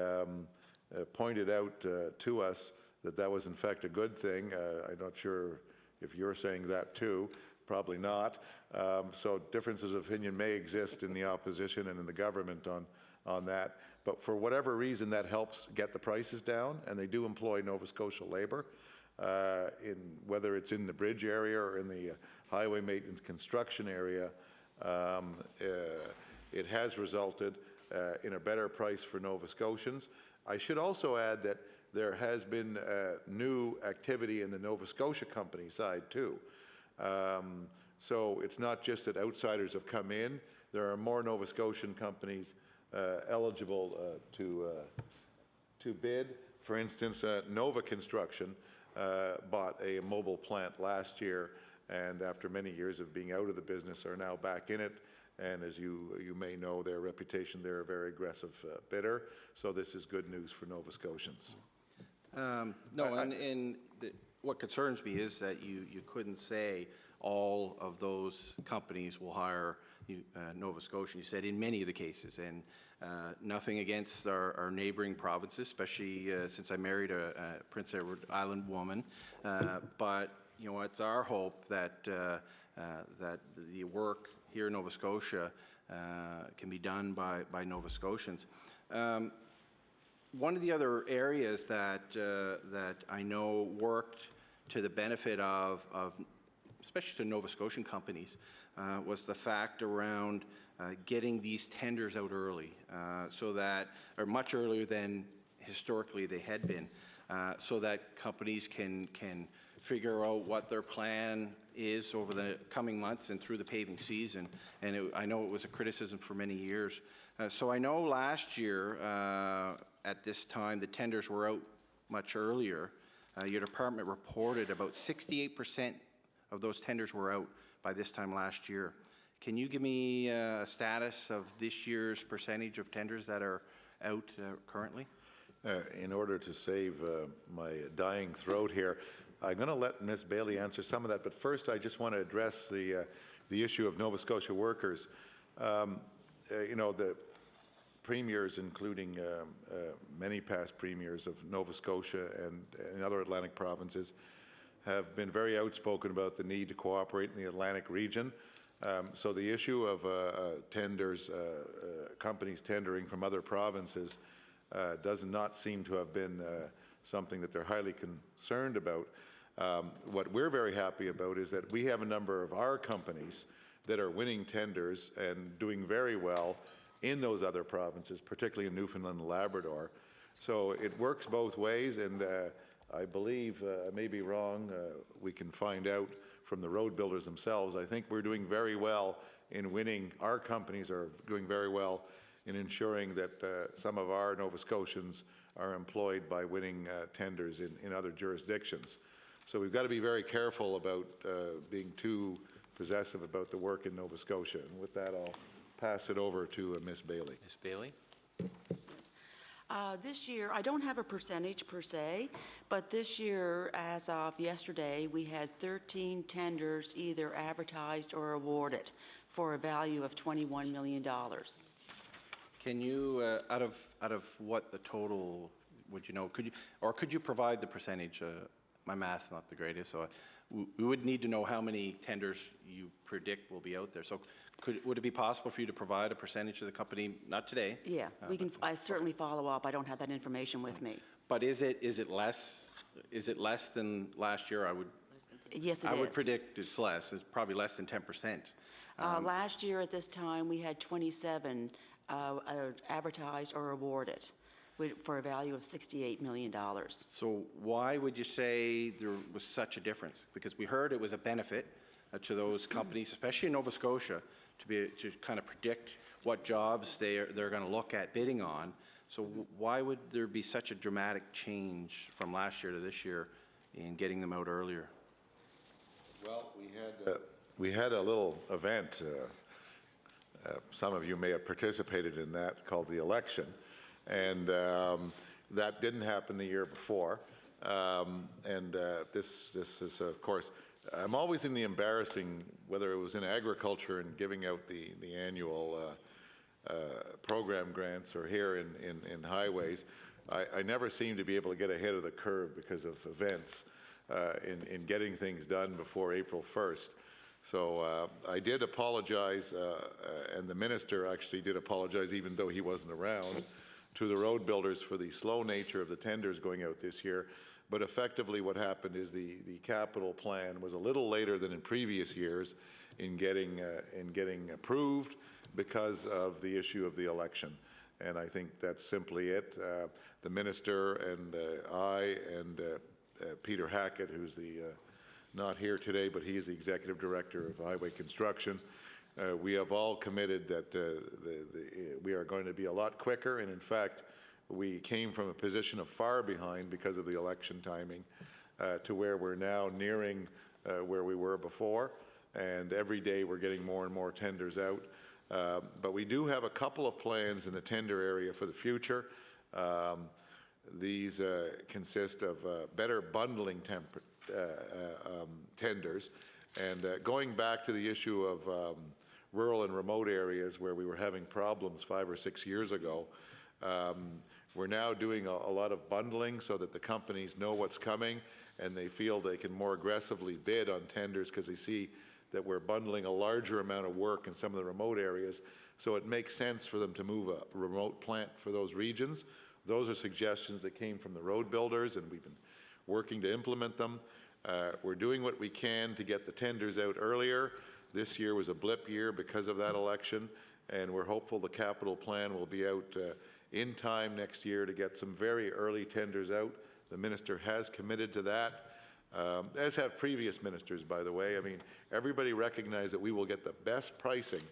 pointed out to us that was in fact a good thing. I'm not sure if you're saying that too, probably not. So differences of opinion may exist in the opposition and in the government on that. But for whatever reason, that helps get the prices down, and they do employ Nova Scotia labor, whether it's in the bridge area or in the highway maintenance construction area. It has resulted in a better price for Nova Scotians. I should also add that there has been new activity in the Nova Scotia company side too. So it's not just that outsiders have come in. There are more Nova Scotian companies eligible to bid. For instance, Nova Construction bought a mobile plant last year, and after many years of being out of the business are now back in it. And as you may know, their reputation, they're a very aggressive bidder. So this is good news for Nova Scotians. What concerns me is that you couldn't say all of those companies will hire Nova Scotian. You said in many of the cases, and nothing against our neighboring provinces, especially since I married a Prince Edward Island woman. But you know, it's our hope that that the work here in Nova Scotia can be done by Nova Scotians. One of the other areas that I know worked to the benefit of especially to Nova Scotian companies, was the fact around getting these tenders out early, so that, or much earlier than historically they had been, so that companies can figure out what their plan is over the coming months and through the paving season. And I know it was a criticism for many years. So I know last year at this time the tenders were out much earlier. Your department reported about 68% of those tenders were out by this time last year. Can you give me a status of this year's percentage of tenders that are out currently? In order to save my dying throat here, I'm going to let Ms. Bailey answer some of that, but first I just want to address the issue of Nova Scotia workers. You know, premiers, including many past premiers of Nova Scotia and other Atlantic provinces, have been very outspoken about the need to cooperate in the Atlantic region. So the issue of tenders, companies tendering from other provinces does not seem to have been something that they're highly concerned about. What we're very happy about is that we have a number of our companies that are winning tenders and doing very well in those other provinces, particularly in Newfoundland and Labrador. So it works both ways, and I believe, I may be wrong, we can find out from the road builders themselves. I think we're doing very well in winning. Our companies are doing very well in ensuring that some of our Nova Scotians are employed by winning tenders in other jurisdictions. So we've got to be very careful about being too possessive about the work in Nova Scotia. And with that, I'll pass it over to Ms. Bailey. Ms. Bailey? Yes. This year, I don't have a percentage per se, but this year, as of yesterday, we had 13 tenders either advertised or awarded for a value of $21 million. Can you, out of what the total, would you know, could you provide the percentage? My math's not the greatest, so we would need to know how many tenders you predict will be out there. So would it be possible for you to provide a percentage of the company, not today? Yeah, we can. I certainly follow up. I don't have that information with me. But is it less? Is it less than last year? Yes, it is. I would predict it's less. It's probably less than 10%. Last year at this time, we had 27 advertised or awarded for a value of $68 million. So why would you say there was such a difference? Because we heard it was a benefit to those companies, especially in Nova Scotia, to kind of predict what jobs they're going to look at bidding on. So why would there be such a dramatic change from last year to this year in getting them out earlier? Well, we had a little event. Some of you may have participated in that, called the election. And that didn't happen the year before. This is, of course, I'm always in the embarrassing, whether it was in agriculture and giving out the annual program grants or here in highways, I never seem to be able to get ahead of the curve because of events in getting things done before April 1st. So I did apologize, and the minister actually did apologize, even though he wasn't around, to the road builders for the slow nature of the tenders going out this year. But effectively what happened is the capital plan was a little later than in previous years in getting approved because of the issue of the election. And I think that's simply it. The minister and I and Peter Hackett, who's not here today, but he is the executive director of highway construction, we have all committed that we are going to be a lot quicker, and in fact, we came from a position of far behind because of the election timing to where we're now nearing where we were before, and every day we're getting more and more tenders out. But we do have a couple of plans in the tender area for the future. These consist of better bundling tenders, and going back to the issue of rural and remote areas where we were having problems 5 or 6 years ago. We're now doing a lot of bundling so that the companies know what's coming and they feel they can more aggressively bid on tenders because they see that we're bundling a larger amount of work in some of the remote areas. So it makes sense for them to move a remote plant for those regions. Those are suggestions that came from the road builders, and we've been working to implement them. We're doing what we can to get the tenders out earlier. This year was a blip year because of that election, and we're hopeful the capital plan will be out in time next year to get some very early tenders out. The minister has committed to that, as have previous ministers, by the way. I mean, everybody recognizes that we will get the best pricing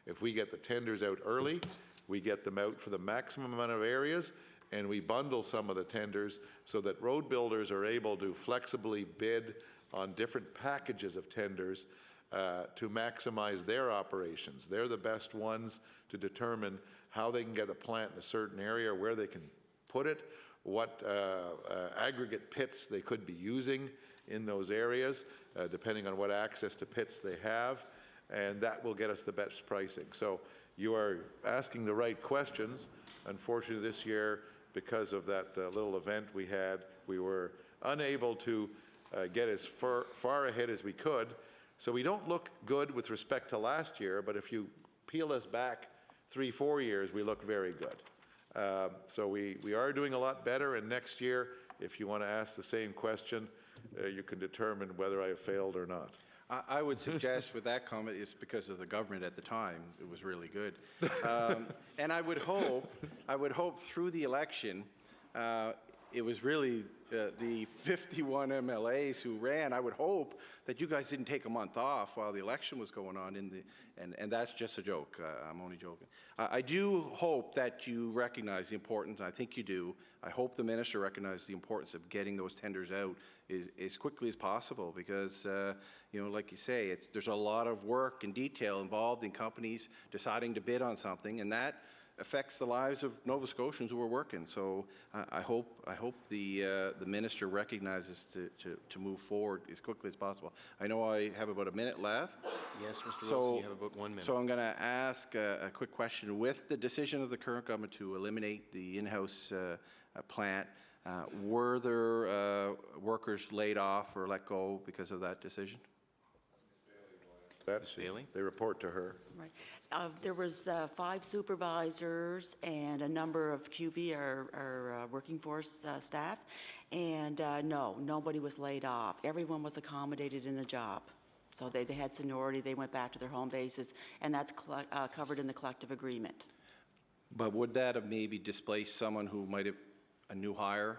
if we get the tenders out early, we get them out for the maximum amount of areas, and we bundle some of the tenders so that road builders are able to flexibly bid on different packages of tenders to maximize their operations. They're the best ones to determine how they can get a plant in a certain area, where they can put it, what aggregate pits they could be using in those areas, depending on what access to pits they have, and that will get us the best pricing. So you are asking the right questions. Unfortunately, this year, because of that little event we had, we were unable to get as far ahead as we could. So we don't look good with respect to last year, but if you peel us back 3-4 years, we look very good. So we are doing a lot better, and next year, if you want to ask the same question, you can determine whether I have failed or not. I would suggest with that comment, it's because of the government at the time. It was really good. And I would hope through the election, it was really the 51 MLAs who ran. I would hope that you guys didn't take a month off while the election was going on, and that's just a joke. I'm only joking. I do hope that you recognize the importance, I think you do. I hope the minister recognizes the importance of getting those tenders out as quickly as possible, because, you know, like you say, there's a lot of work and detail involved in companies deciding to bid on something, and that affects the lives of Nova Scotians who are working. So I hope the minister recognizes to move forward as quickly as possible. I know I have about a minute left. Yes, Mr. Wilson, you have about 1 minute. So I'm going to ask a quick question. With the decision of the current government to eliminate the in-house plant, were there workers laid off or let go because of that decision? That's Bailey? They report to her. Right. There was 5 supervisors and a number of QB, our working force staff, and no, nobody was laid off. Everyone was accommodated in a job. So they had seniority, they went back to their home bases, and that's covered in the collective agreement. But would that have maybe displaced someone who might have a new hire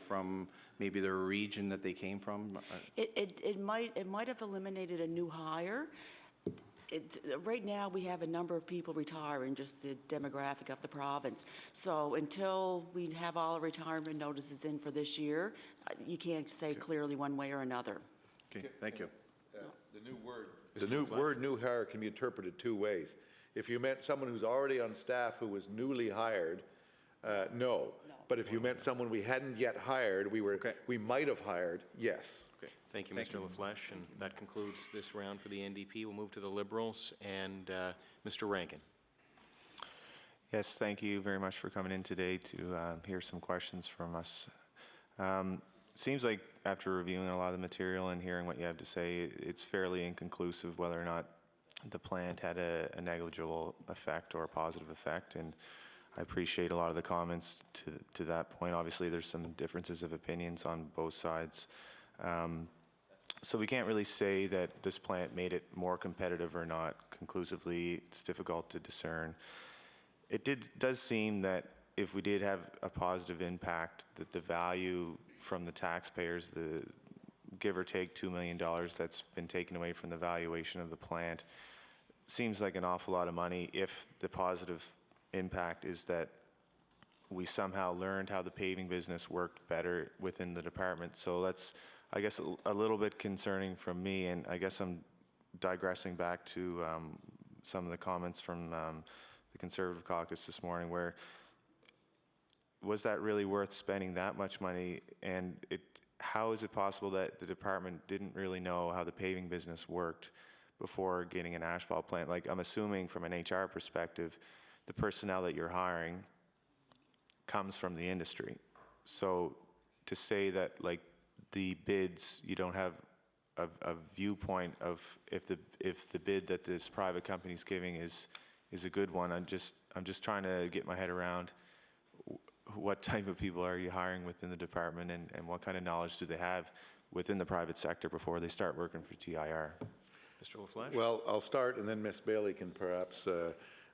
from maybe their region that they came from? It might have eliminated a new hire. Right now, we have a number of people retiring, just the demographic of the province. So until we have all the retirement notices in for this year, you can't say clearly one way or another. Okay, thank you. The new word new hire can be interpreted 2 ways. If you meant someone who's already on staff who was newly hired, no. But if you meant someone we hadn't yet hired, we might have hired, yes. Okay. Thank you, Mr. LaFleche, and that concludes this round for the NDP. We'll move to the Liberals, and Mr. Rankin. Yes, thank you very much for coming in today to hear some questions from us. Seems like after reviewing a lot of the material and hearing what you have to say, it's fairly inconclusive whether or not the plant had a negligible effect or a positive effect, and I appreciate a lot of the comments to that point. Obviously, there's some differences of opinions on both sides. So we can't really say that this plant made it more competitive or not. Conclusively, it's difficult to discern. It does seem that if we did have a positive impact, that the value from the taxpayers, the give or take $2 million that's been taken away from the valuation of the plant, seems like an awful lot of money if the positive impact is that we somehow learned how the paving business worked better within the department. So that's, I guess, a little bit concerning from me, and I guess I'm digressing back to some of the comments from the Conservative Caucus this morning, where was that really worth spending that much money, and how is it possible that the department didn't really know how the paving business worked before getting an asphalt plant? Like, I'm assuming from an HR perspective, the personnel that you're hiring comes from the industry. So to say that, like, the bids, you don't have a viewpoint of if the bid that this private company is giving is a good one, I'm just trying to get my head around what type of people are you hiring within the department, and what kind of knowledge do they have within the private sector before they start working for TIR? Mr. LaFleche? Well, I'll start, and then Ms. Bailey can perhaps.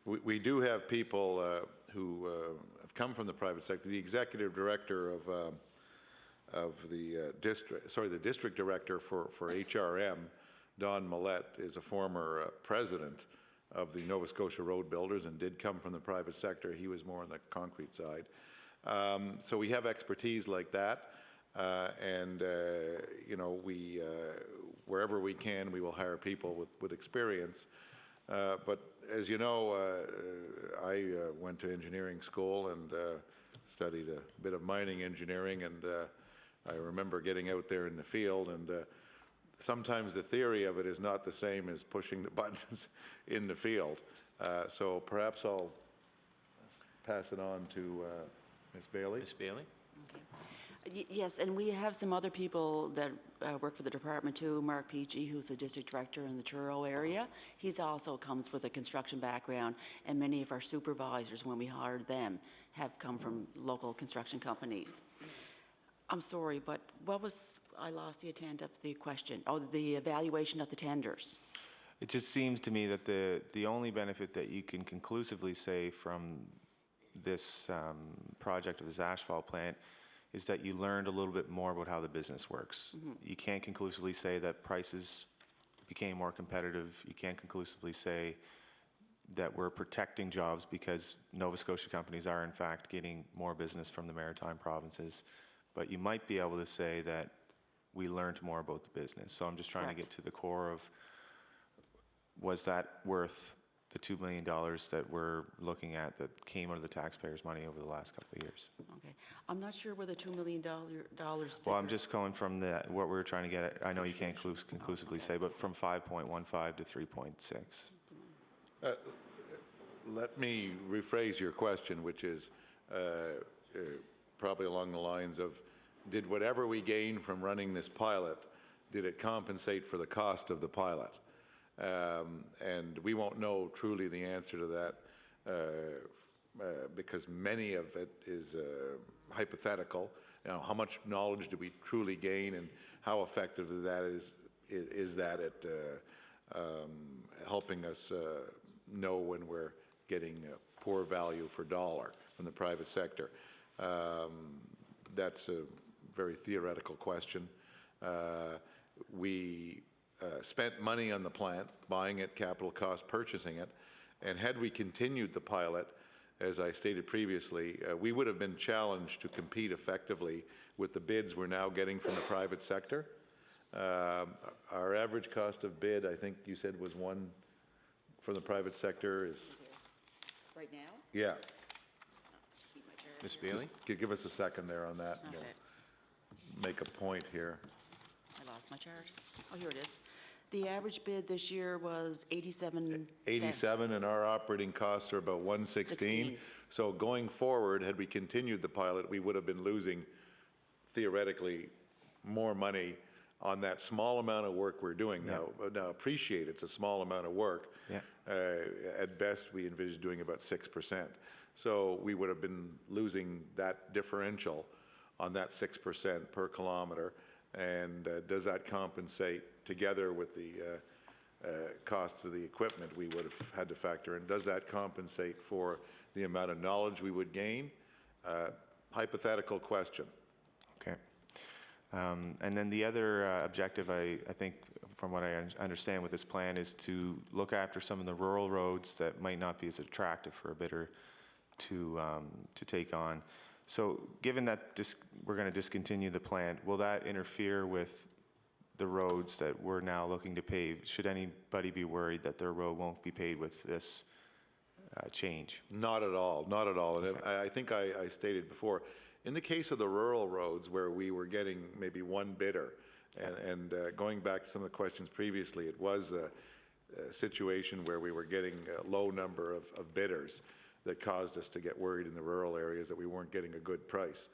We do have people who have come from the private sector. The executive director of the district director for HRM, Don Millette, is a former president of the Nova Scotia Road Builders and did come from the private sector. He was more on the concrete side. So we have expertise like that, and you know, wherever we can, we will hire people with experience. But as you know, I went to engineering school and studied a bit of mining engineering, and I remember getting out there in the field, and sometimes the theory of it is not the same as pushing the buttons in the field. So perhaps I'll pass it on to Ms. Bailey. Ms. Bailey? Yes, and we have some other people that work for the department too. Mark Peachy, who's the district director in the Truro area. He's also comes with a construction background, and many of our supervisors, when we hired them, have come from local construction companies. I'm sorry, but I lost the intent of the question. Oh, the evaluation of the tenders. It just seems to me that the only benefit that you can conclusively say from this project of this asphalt plant is that you learned a little bit more about how the business works. You can't conclusively say that prices became more competitive. You can't conclusively say that we're protecting jobs because Nova Scotia companies are in fact getting more business from the maritime provinces. But you might be able to say that we learned more about the business. So I'm just trying to get to the core of, was that worth the $2 million that we're looking at that came out of the taxpayers' money over the last couple of years? Okay. I'm not sure where the $2 million Well, I'm just going from what we're trying to get at. I know you can't conclusively say, but from 5.15 to 3.6. Let me rephrase your question, which is probably along the lines of, did whatever we gained from running this pilot, did it compensate for the cost of the pilot? And we won't know truly the answer to that because many of it is hypothetical. You know, how much knowledge do we truly gain, and how effective that is that at helping us know when we're getting poor value for dollar from the private sector? That's a very theoretical question. We spent money on the plant, buying it, capital cost, purchasing it, and had we continued the pilot, as I stated previously, we would have been challenged to compete effectively with the bids we're now getting from the private sector. Our average cost of bid, I think you said, was one from the private sector is... Right now? Yeah. Ms. Bailey? Just give us a second there on that. Okay. We'll make a point here. I lost my chart. Oh, here it is. The average bid this year was 87. 87, and our operating costs are about 116. So going forward, had we continued the pilot, we would have been losing, theoretically, more money on that small amount of work we're doing now. Now, appreciate it's a small amount of work. At best, we envisage doing about 6%. So we would have been losing that differential on that 6% per kilometer. And does that compensate, together with the costs of the equipment we would have had to factor in, does that compensate for the amount of knowledge we would gain? Hypothetical question. Okay. And then the other objective, I think, from what I understand with this plan, is to look after some of the rural roads that might not be as attractive for a bidder to take on. So given that we're going to discontinue the plant, will that interfere with the roads that we're now looking to pave? Should anybody be worried that their road won't be paved with this change? Not at all, not at all. And I think I stated before, in the case of the rural roads where we were getting maybe one bidder, and going back to some of the questions previously, it was a situation where we were getting a low number of bidders that caused us to get worried in the rural areas that we weren't getting a good price.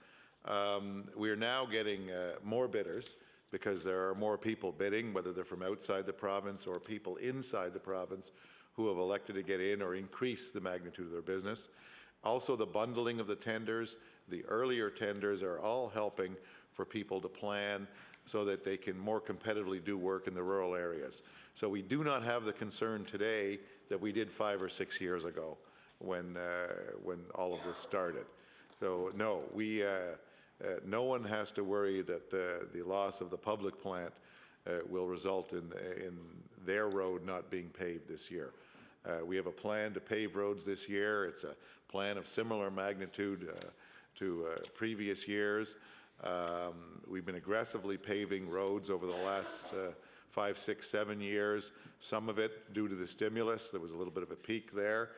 We are now getting more bidders because there are more people bidding, whether they're from outside the province or people inside the province who have elected to get in or increase the magnitude of their business. Also, the bundling of the tenders, the earlier tenders are all helping for people to plan so that they can more competitively do work in the rural areas. So we do not have the concern today that we did 5 or 6 years ago when all of this started. So no, no one has to worry that the loss of the public plant will result in their road not being paved this year. We have a plan to pave roads this year. It's a plan of similar magnitude to previous years. We've been aggressively paving roads over the last 5, 6, 7 years. Some of it due to the stimulus. There was a little bit of a peak there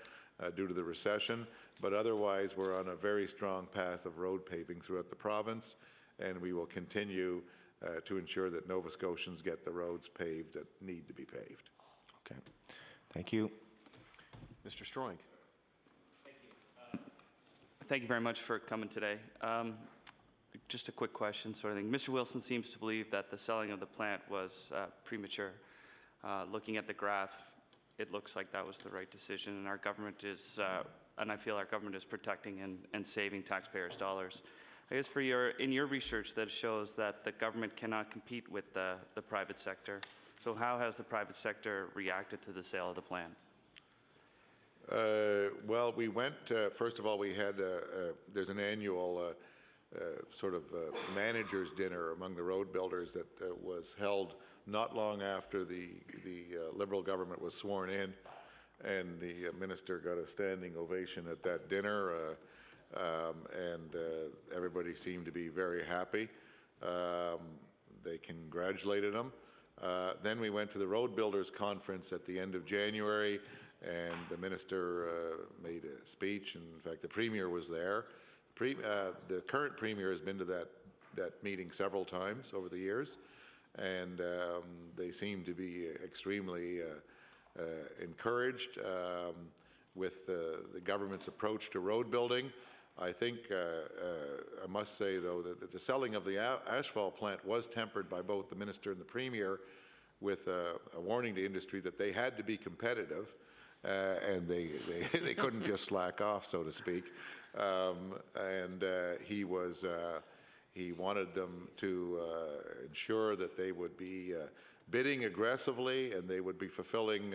due to the recession, but otherwise we're on a very strong path of road paving throughout the province, and we will continue to ensure that Nova Scotians get the roads paved that need to be paved. Okay. Thank you. Mr. Stroink. Thank you. Thank you very much for coming today. Just a quick question sort of thing. Mr. Wilson seems to believe that the selling of the plant was premature. Looking at the graph, it looks like that was the right decision, and our government is, and I feel our government is protecting and saving taxpayers' dollars. I guess in your research that shows that the government cannot compete with the private sector. So how has the private sector reacted to the sale of the plant? Well, we went, first of all, we had, there's an annual sort of manager's dinner among the road builders that was held not long after the Liberal government was sworn in, and the minister got a standing ovation at that dinner, and everybody seemed to be very happy. They congratulated him. Then we went to the road builders conference at the end of January, and the minister made a speech, and in fact the premier was there. The current premier has been to that meeting several times over the years, and they seem to be extremely encouraged with the government's approach to road building. I think I must say, though, that the selling of the asphalt plant was tempered by both the minister and the premier with a warning to industry that they had to be competitive, and they couldn't just slack off, so to speak. He wanted them to ensure that they would be bidding aggressively, and they would be fulfilling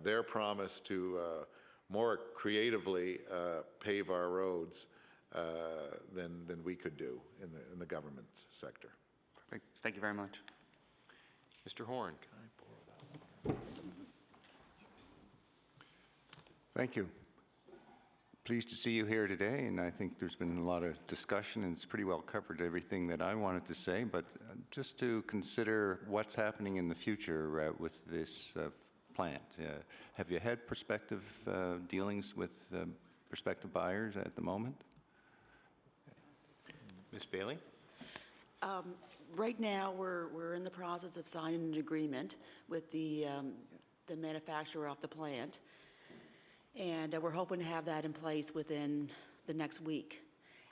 their promise to more creatively pave our roads than we could do in the government sector. Perfect. Thank you very much. Mr. Horn. Thank you. Pleased to see you here today, and I think there's been a lot of discussion, and it's pretty well covered everything that I wanted to say, but just to consider what's happening in the future with this plant. Have you had prospective dealings with prospective buyers at the moment? Ms. Bailey? Right now, we're in the process of signing an agreement with the manufacturer of the plant, and we're hoping to have that in place within the next week.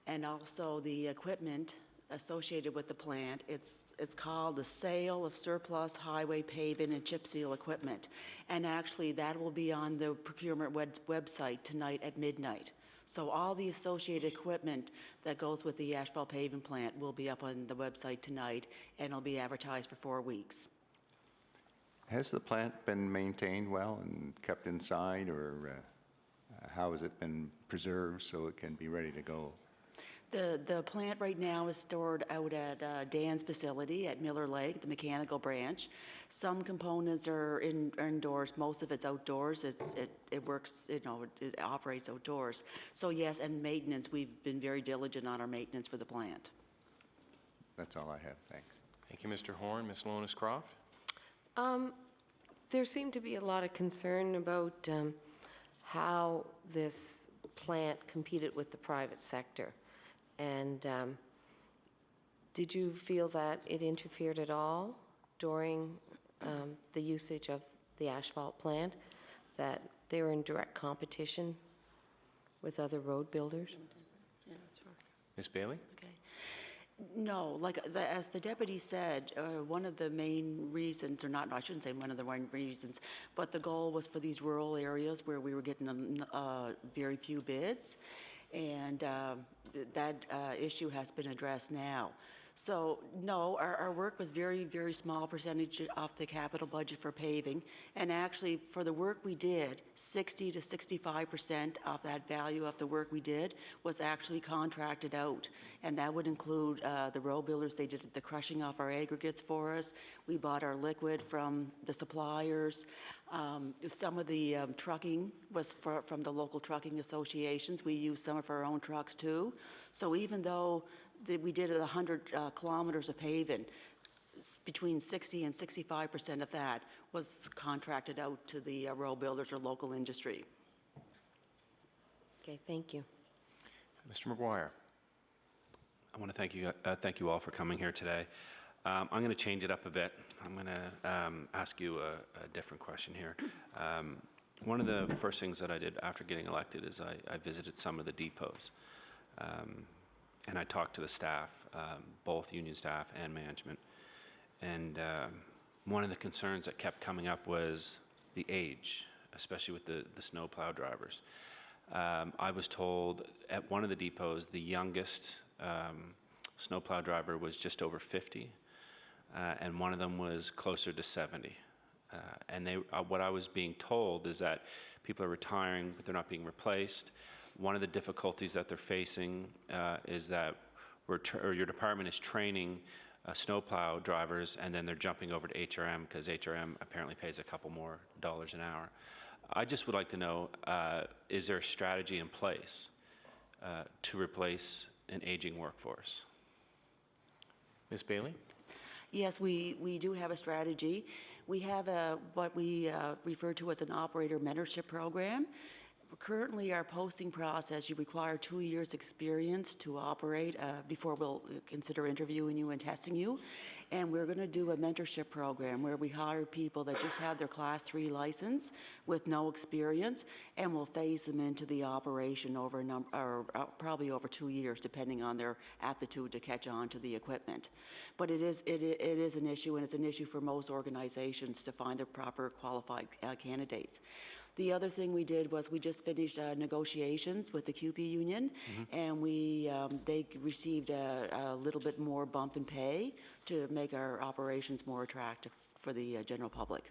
And also the equipment associated with the plant, it's called the sale of surplus highway paving and chip seal equipment. And actually that will be on the procurement website tonight at midnight. So all the associated equipment that goes with the asphalt paving plant will be up on the website tonight, and it'll be advertised for 4 weeks. Has the plant been maintained well and kept inside, or how has it been preserved so it can be ready to go? The plant right now is stored out at Dan's facility at Miller Lake, the mechanical branch. Some components are indoors, most of it's outdoors. It works, it operates outdoors. So yes, and maintenance, we've been very diligent on our maintenance for the plant. That's all I have, thanks. Thank you, Mr. Horn. Ms. Lonis-Croft? There seemed to be a lot of concern about how this plant competed with the private sector. And did you feel that it interfered at all during the usage of the asphalt plant, that they were in direct competition with other road builders? Yeah, sure. Ms. Bailey? Okay. No, as the deputy said, one of the main reasons, or not, I shouldn't say one of the main reasons, but the goal was for these rural areas where we were getting very few bids, and that issue has been addressed now. So no, our work was very, very small percentage of the capital budget for paving, and actually for the work we did, 60 to 65% of that value of the work we did was actually contracted out, and that would include the road builders. They did the crushing off our aggregates for us. We bought our liquid from the suppliers. Some of the trucking was from the local trucking associations. We used some of our own trucks too. So even though we did 100 kilometers of paving, between 60 and 65% of that was contracted out to the road builders or local industry. Okay, thank you. Mr. McGuire? I want to thank you all for coming here today. I'm going to change it up a bit. I'm going to ask you a different question here. One of the first things that I did after getting elected is I visited some of the depots. And I talked to the staff, both union staff and management. And one of the concerns that kept coming up was the age, especially with the snowplow drivers. I was told at one of the depots, the youngest snowplow driver was just over 50, and one of them was closer to 70. And what I was being told is that people are retiring, but they're not being replaced. One of the difficulties that they're facing is that your department is training snowplow drivers, and then they're jumping over to HRM because HRM apparently pays a couple more dollars an hour. I just would like to know, is there a strategy in place to replace an aging workforce? Ms. Bailey? Yes, we do have a strategy. We have what we refer to as an operator mentorship program. Currently, our posting process, you require 2 years' experience to operate before we'll consider interviewing you and testing you. And we're going to do a mentorship program where we hire people that just have their Class 3 license with no experience, and we'll phase them into the operation over probably over 2 years, depending on their aptitude to catch on to the equipment. But it is an issue, and it's an issue for most organizations to find the proper qualified candidates. The other thing we did was we just finished negotiations with the QP union, and they received a little bit more bump in pay to make our operations more attractive for the general public.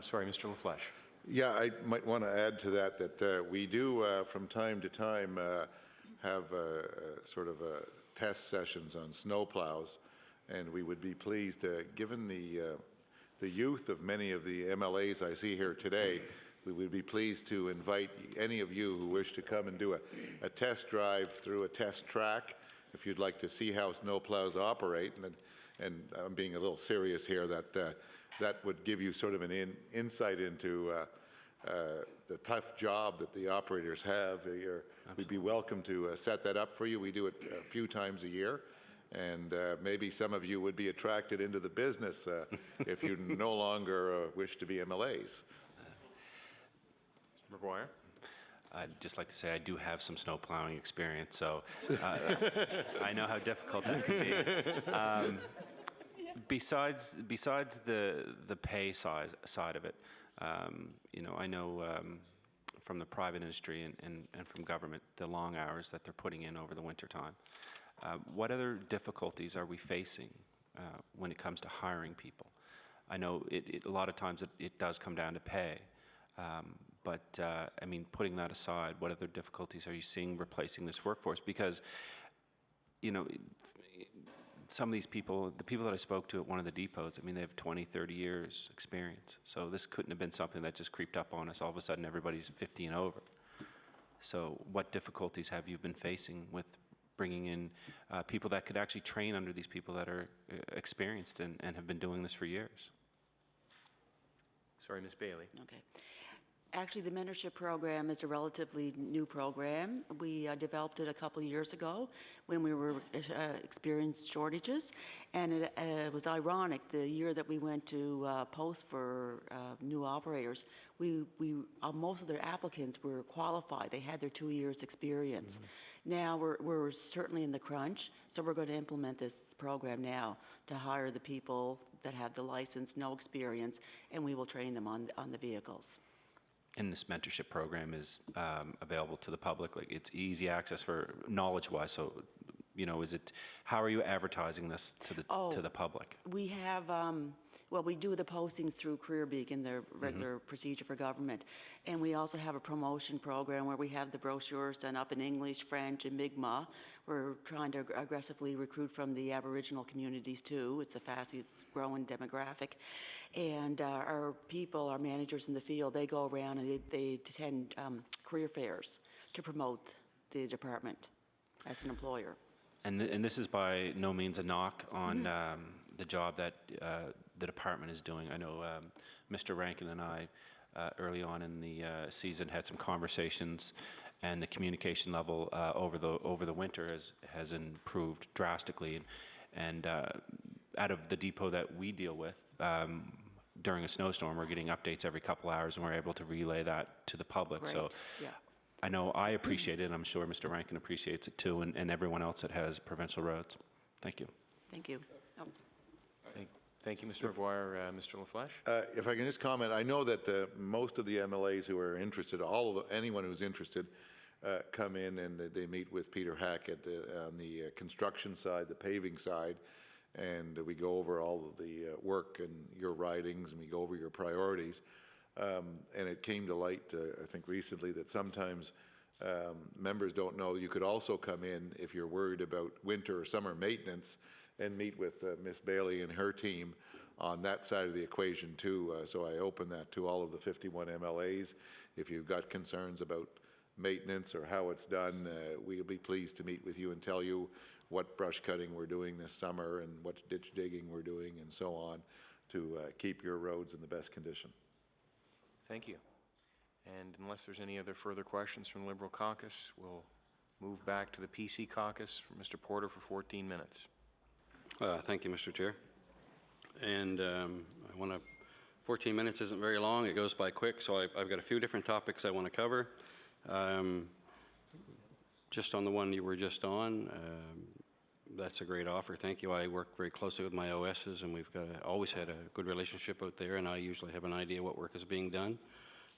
Sorry, Mr. LaFleche. Yeah, I might want to add to that we do from time to time have sort of test sessions on snowplows, and we would be pleased, given the youth of many of the MLAs I see here today, we would be pleased to invite any of you who wish to come and do a test drive through a test track, if you'd like to see how snowplows operate. And I'm being a little serious here, that would give you sort of an insight into the tough job that the operators have. We'd be welcome to set that up for you. We do it a few times a year. And maybe some of you would be attracted into the business if you no longer wish to be MLAs. Mr. McGuire? I'd just like to say I do have some snow plowing experience, so I know how difficult that can be. Besides the pay side of it, you know, I know from the private industry and from government the long hours that they're putting in over the winter time. What other difficulties are we facing when it comes to hiring people? I know a lot of times it does come down to pay, but I mean, putting that aside, what other difficulties are you seeing replacing this workforce? Because, you know, some of these people, the people that I spoke to at one of the depots, I mean, they have 20, 30 years experience. So this couldn't have been something that just creeped up on us. All of a sudden, everybody's 50 and over. So what difficulties have you been facing with bringing in people that could actually train under these people that are experienced and have been doing this for years? Sorry, Ms. Bailey. Okay. Actually, the mentorship program is a relatively new program. We developed it a couple of years ago when we were experienced shortages, and it was ironic. The year that we went to post for new operators, most of their applicants were qualified. They had their 2 years experience. Now we're certainly in the crunch, so we're going to implement this program now to hire the people that have the license, no experience, and we will train them on the vehicles. And this mentorship program is available to the public. Like, it's easy access for knowledge-wise. So, you know, how are you advertising this to the public? We have, well, we do the postings through CareerBeacon, the regular procedure for government, and we also have a promotion program where we have the brochures done up in English, French, and Mi'kmaq. We're trying to aggressively recruit from the Aboriginal communities too. It's a fastest growing demographic. And our people, our managers in the field, they go around and they attend career fairs to promote the department as an employer. And this is by no means a knock on the job that the department is doing. I know Mr. Rankin and I, early on in the season, had some conversations, and the communication level over the winter has improved drastically. And out of the depot that we deal with, during a snowstorm, we're getting updates every couple hours, and we're able to relay that to the public. So Great, yeah. I know I appreciate it, and I'm sure Mr. Rankin appreciates it too, and everyone else that has provincial roads. Thank you. Thank you. Oh. Thank you, Mr. McGuire. Mr. LaFleche? If I can just comment, I know that most of the MLAs who are interested, anyone who's interested, come in and they meet with Peter Hackett on the construction side, the paving side, and we go over all of the work and your ridings, and we go over your priorities. And it came to light, I think recently, that sometimes members don't know you could also come in if you're worried about winter or summer maintenance and meet with Ms. Bailey and her team on that side of the equation too. So I open that to all of the 51 MLAs. If you've got concerns about maintenance or how it's done, we'll be pleased to meet with you and tell you what brush cutting we're doing this summer and what ditch digging we're doing and so on to keep your roads in the best condition. Thank you. And unless there's any other further questions from the Liberal caucus, we'll move back to the PC caucus for Mr. Porter for 14 minutes. Thank you, Mr. Chair. And I want to, 14 minutes isn't very long. It goes by quick, so I've got a few different topics I want to cover. Just on the one you were just on, that's a great offer. Thank you. I work very closely with my OSs, and we've always had a good relationship out there, and I usually have an idea what work is being done,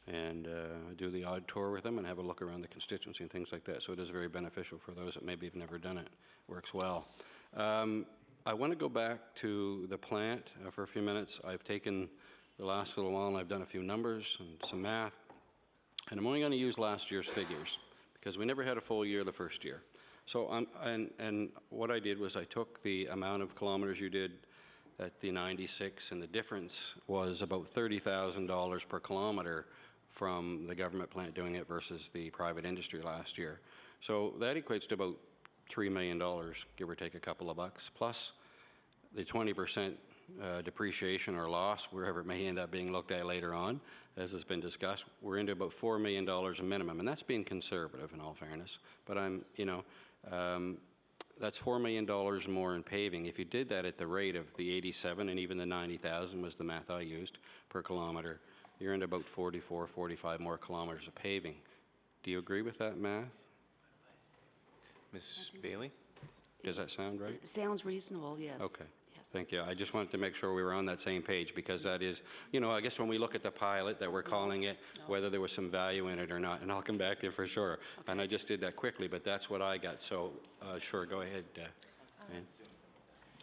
and do the odd tour with them and have a look around the constituency and things like that. So it is very beneficial for those that maybe have never done it. Works well. I want to go back to the plant for a few minutes. I've taken the last little while and I've done a few numbers and some math, and I'm only going to use last year's figures because we never had a full year the first year. So and what I did was I took the amount of kilometers you did at the 96, and the difference was about $30,000 per kilometer from the government plant doing it versus the private industry last year. So that equates to about $3 million, give or take a couple of bucks, plus the 20% depreciation or loss, wherever it may end up being looked at later on, as has been discussed. We're into about $4 million a minimum, and that's being conservative in all fairness. But that's $4 million more in paving. If you did that at the rate of the 87 and even the 90,000 was the math I used per kilometer, you're into about 44, 45 more kilometers of paving. Do you agree with that math? Ms. Bailey? Does that sound right? It sounds reasonable, yes. Okay. Yes. Thank you. I just wanted to make sure we were on that same page, because that is, I guess when we look at the pilot that we're calling it, whether there was some value in it or not, and I'll come back to you for sure. Okay. And I just did that quickly, but that's what I got. So, sure, go ahead, Ann.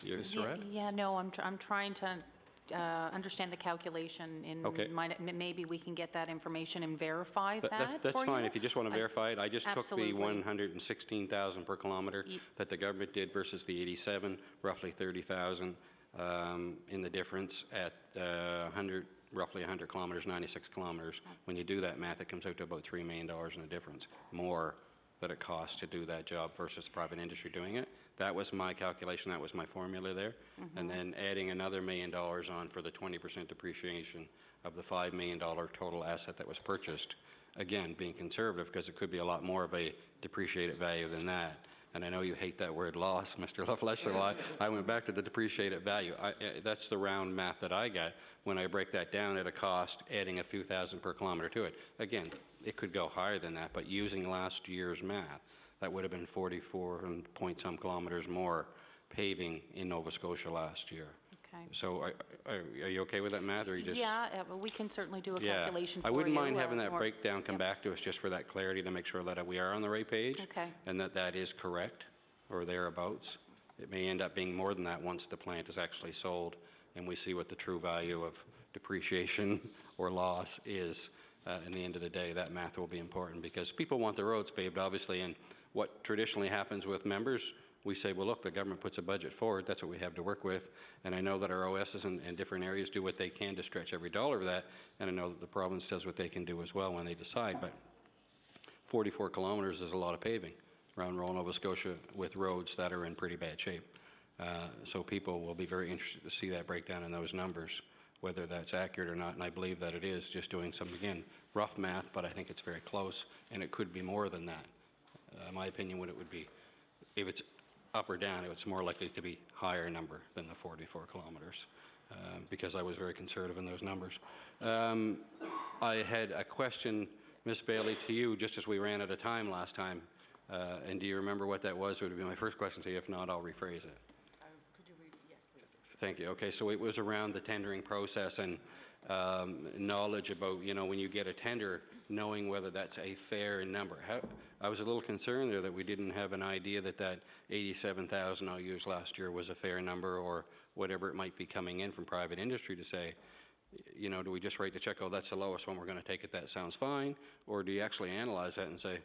Ms. Surratt? Yeah, no, I'm trying to understand the calculation in Okay. mind. Maybe we can get that information and verify that That's for fine. you. If you just want to verify it, I just Absolutely. took the 116,000 per kilometer that the government did versus the 87, roughly 30,000 in the difference at roughly 100 kilometers, 96 kilometers. When you do that math, it comes out to about $3 million in the difference, more that it costs to do that job versus private industry doing it. That was my calculation. That was my formula there. And then adding another $1 million on for the 20% depreciation of the $5 million total asset that was purchased. Again, being conservative, because it could be a lot more of a depreciated value than that. And I know you hate that word loss, Mr. LaFleche, so I went back to the depreciated value. That's the round math that I got when I break that down at a cost, adding a few thousand per kilometer to it. Again, it could go higher than that, but using last year's math, that would have been 44 and point some kilometers more paving in Nova Scotia last year. Okay. So are you okay with that math, or you just? Yeah, but we can certainly do a calculation for I you. wouldn't mind having that or- breakdown come back to us just for that clarity, to make sure that we are on the right page. Okay. And that is correct, or thereabouts. It may end up being more than that once the plant is actually sold and we see what the true value of depreciation or loss is. In the end of the day, that math will be important, because people want the roads paved, obviously, and what traditionally happens with members, we say, well, look, the government puts a budget forward, that's what we have to work with, and I know that our OSs in different areas do what they can to stretch every dollar of that, and I know that the province does what they can do as well when they decide, but 44 kilometers is a lot of paving around rural Nova Scotia with roads that are in pretty bad shape. So people will be very interested to see that breakdown in those numbers, whether that's accurate or not, and I believe that it is, just doing some, again, rough math, but I think it's very close, and it could be more than that. My opinion would be, if it's up or down, it's more likely to be higher number than the 44 kilometers. because I was very conservative in those numbers. I had a question, Ms. Bailey, to you, just as we ran out of time last time. And do you remember what that was? It would be my first question to you. If not, I'll rephrase it. Could you read? Yes, please. Thank you. Okay, so it was around the tendering process and knowledge about, you know, when you get a tender, knowing whether that's a fair number. I was a little concerned there that we didn't have an idea that that 87,000 I'll use last year was a fair number, or whatever it might be coming in from private industry to say, you know, do we just write the check, oh, that's the lowest one, we're going to take it, that sounds fine? Or do you actually analyze that and say,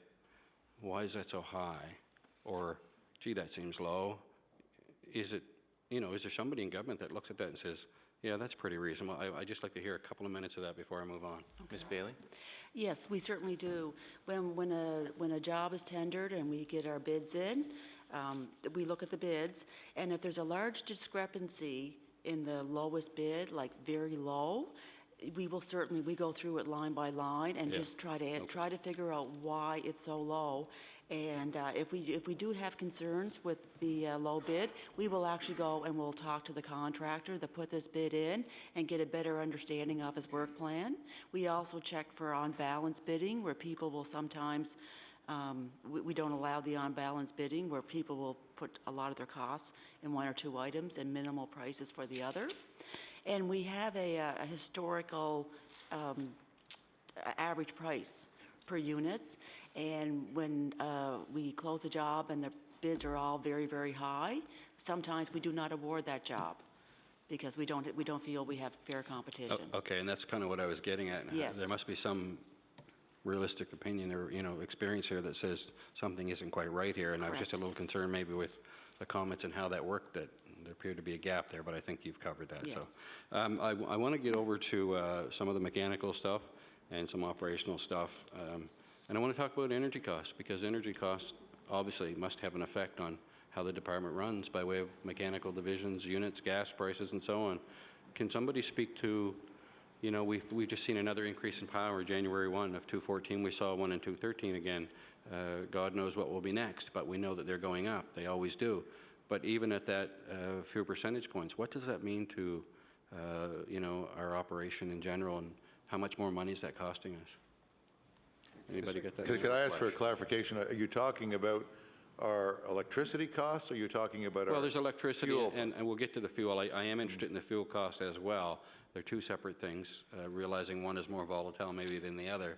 why is that so high? Or, gee, that seems low. Is it, you know, is there somebody in government that looks at that and says, yeah, that's pretty reasonable? I'd just like to hear a couple of minutes of that before I move on. Ms. Bailey? Yes, we certainly do. When a job is tendered and we get our bids in, we look at the bids, and if there's a large discrepancy in the lowest bid, like very low, we will certainly, we go through it line by line and just try to figure out why it's so low. And if we do have concerns with the low bid, we will actually go and we'll talk to the contractor that put this bid in and get a better understanding of his work plan. We also check for on-balance bidding, where people will sometimes, we don't allow the on-balance bidding, where people will put a lot of their costs in one or two items and minimal prices for the other. And we have a historical average price per units. And when we close a job and the bids are all very, very high, sometimes we do not award that job because we don't feel we have fair competition. Okay, and that's kind of what I was getting at. Yes. There must be some realistic opinion or, you know, experience here that says something isn't quite right here. And I was just a little concerned maybe with the comments and how that worked, that there appeared to be a gap there, but I think you've covered that. Yes. So I want to get over to some of the mechanical stuff and some operational stuff. And I want to talk about energy costs, because energy costs obviously must have an effect on how the department runs by way of mechanical divisions, units, gas prices, and so on. Can somebody speak to, you know, we've just seen another increase in power, January 1 of 214. We saw one in 213 again. God knows what will be next, but we know that they're going up. They always do. But even at that few percentage points, what does that mean to, you know, our operation in general, and how much more money is that costing us? Anybody get that? Could I ask for a clarification? Are you talking about our electricity costs, or are you talking about our Well, there's electricity, fuel? and we'll get to the fuel. I am interested in the fuel cost as well. They're two separate things, realizing one is more volatile maybe than the other,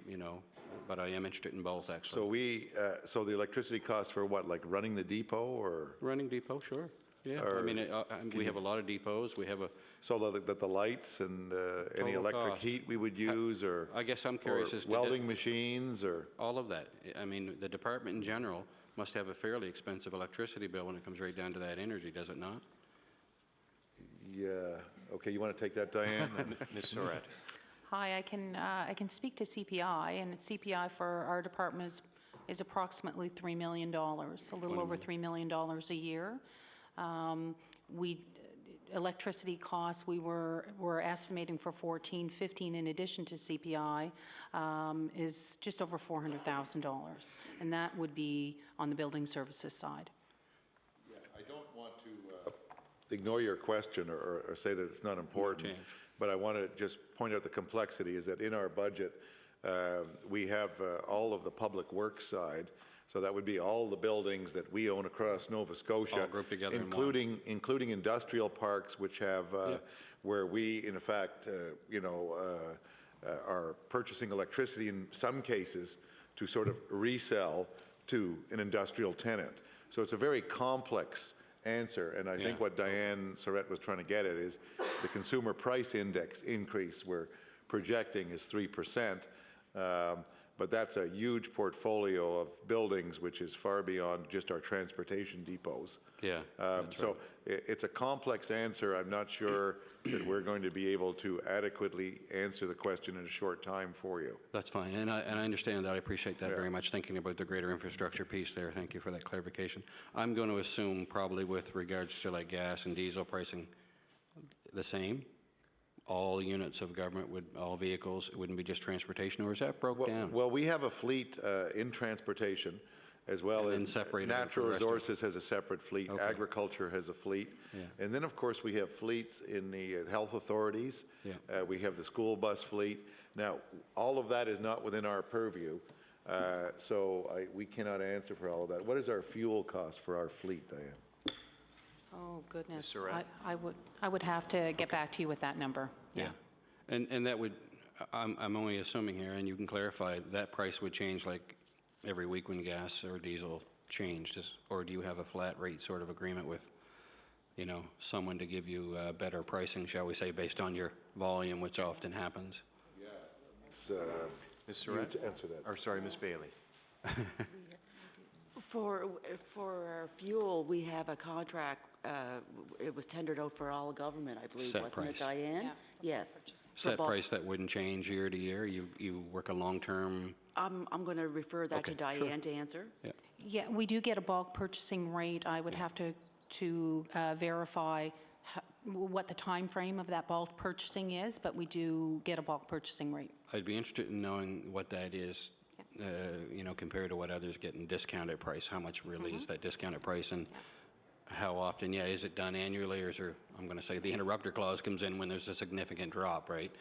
you know, but I am interested in both, actually. So the electricity costs for what, like running the depot, or? Running depot, sure. Yeah, I mean, we have a lot of depots. We have a... So that the lights and any Total electric cost. heat we would use, or? I guess I'm curious or as to... welding machines, or? All of that. I mean, the department in general must have a fairly expensive electricity bill when it comes right down to that energy, does it not? Yeah. Okay, you want to take that, Diane? Ms. Surratt? Hi, I can speak to CPI, and CPI for our department is approximately $3 million, a little over $3 million a year. Electricity costs, we're estimating for 14-15 in addition to CPI, is just over $400,000, and that would be on the building services side. Yeah, I don't want to ignore your question or say that it's not important, but I want to just point out the complexity is that in our budget, we have all of the public works side. So that would be all the buildings that we own across Nova Scotia, all grouped together including industrial parks, which have where we, in fact, you know, are purchasing electricity in some cases to sort of resell to an industrial tenant. So it's a very complex answer, and I think what Diane Surratt was trying to get at is the consumer price index increase we're projecting is 3%. But that's a huge portfolio of buildings, which is far beyond just our transportation depots. Yeah, so it's a complex answer. I'm not sure that we're going to be able to adequately answer the question in a short time for you. That's fine, and I understand that. I appreciate that very much, thinking about the greater infrastructure piece there. Thank you for that clarification. I'm going to assume probably with regards to like gas and diesel pricing, the same. All units of government, all vehicles, it wouldn't be just transportation, or is that broke down? Well, we have a fleet in transportation, as well And then as separate it out natural from the rest of it. resources has a separate fleet, Okay. agriculture has a fleet. Yeah. And then, of course, we have fleets in the health authorities. Yeah. We have the school bus fleet. Now, all of that is not within our purview, so we cannot answer for all of that. What is our fuel cost for our fleet, Diane? Oh, goodness. Surratt? I would have to get back to you with that number. Yeah. And that would, I'm only assuming here, and you can clarify, that price would change like every week when gas or diesel changed, or do you have a flat rate sort of agreement with, you know, someone to give you better pricing, shall we say, based on your volume, which often happens? It's, Ms. Surratt? you answer that. Or, sorry, Ms. Bailey. For our fuel, we have a contract, it was tendered out for all government, I believe, Set wasn't it, price. Diane? Yeah. Yes. For Set bulk- price that wouldn't change year to year? You work a long-term? I'm going to refer that to Okay, sure. Diane to answer. Yeah. Yeah, we do get a bulk purchasing rate. I would have to verify what the time frame of that bulk purchasing is, but we do get a bulk purchasing rate. I'd be interested in knowing what that is, you know, compared to what others get in discounted price. How much really is that discounted price, and how often? Yeah, is it done annually, or is there, I'm going to say, the interrupter clause comes in when there's a significant drop, right?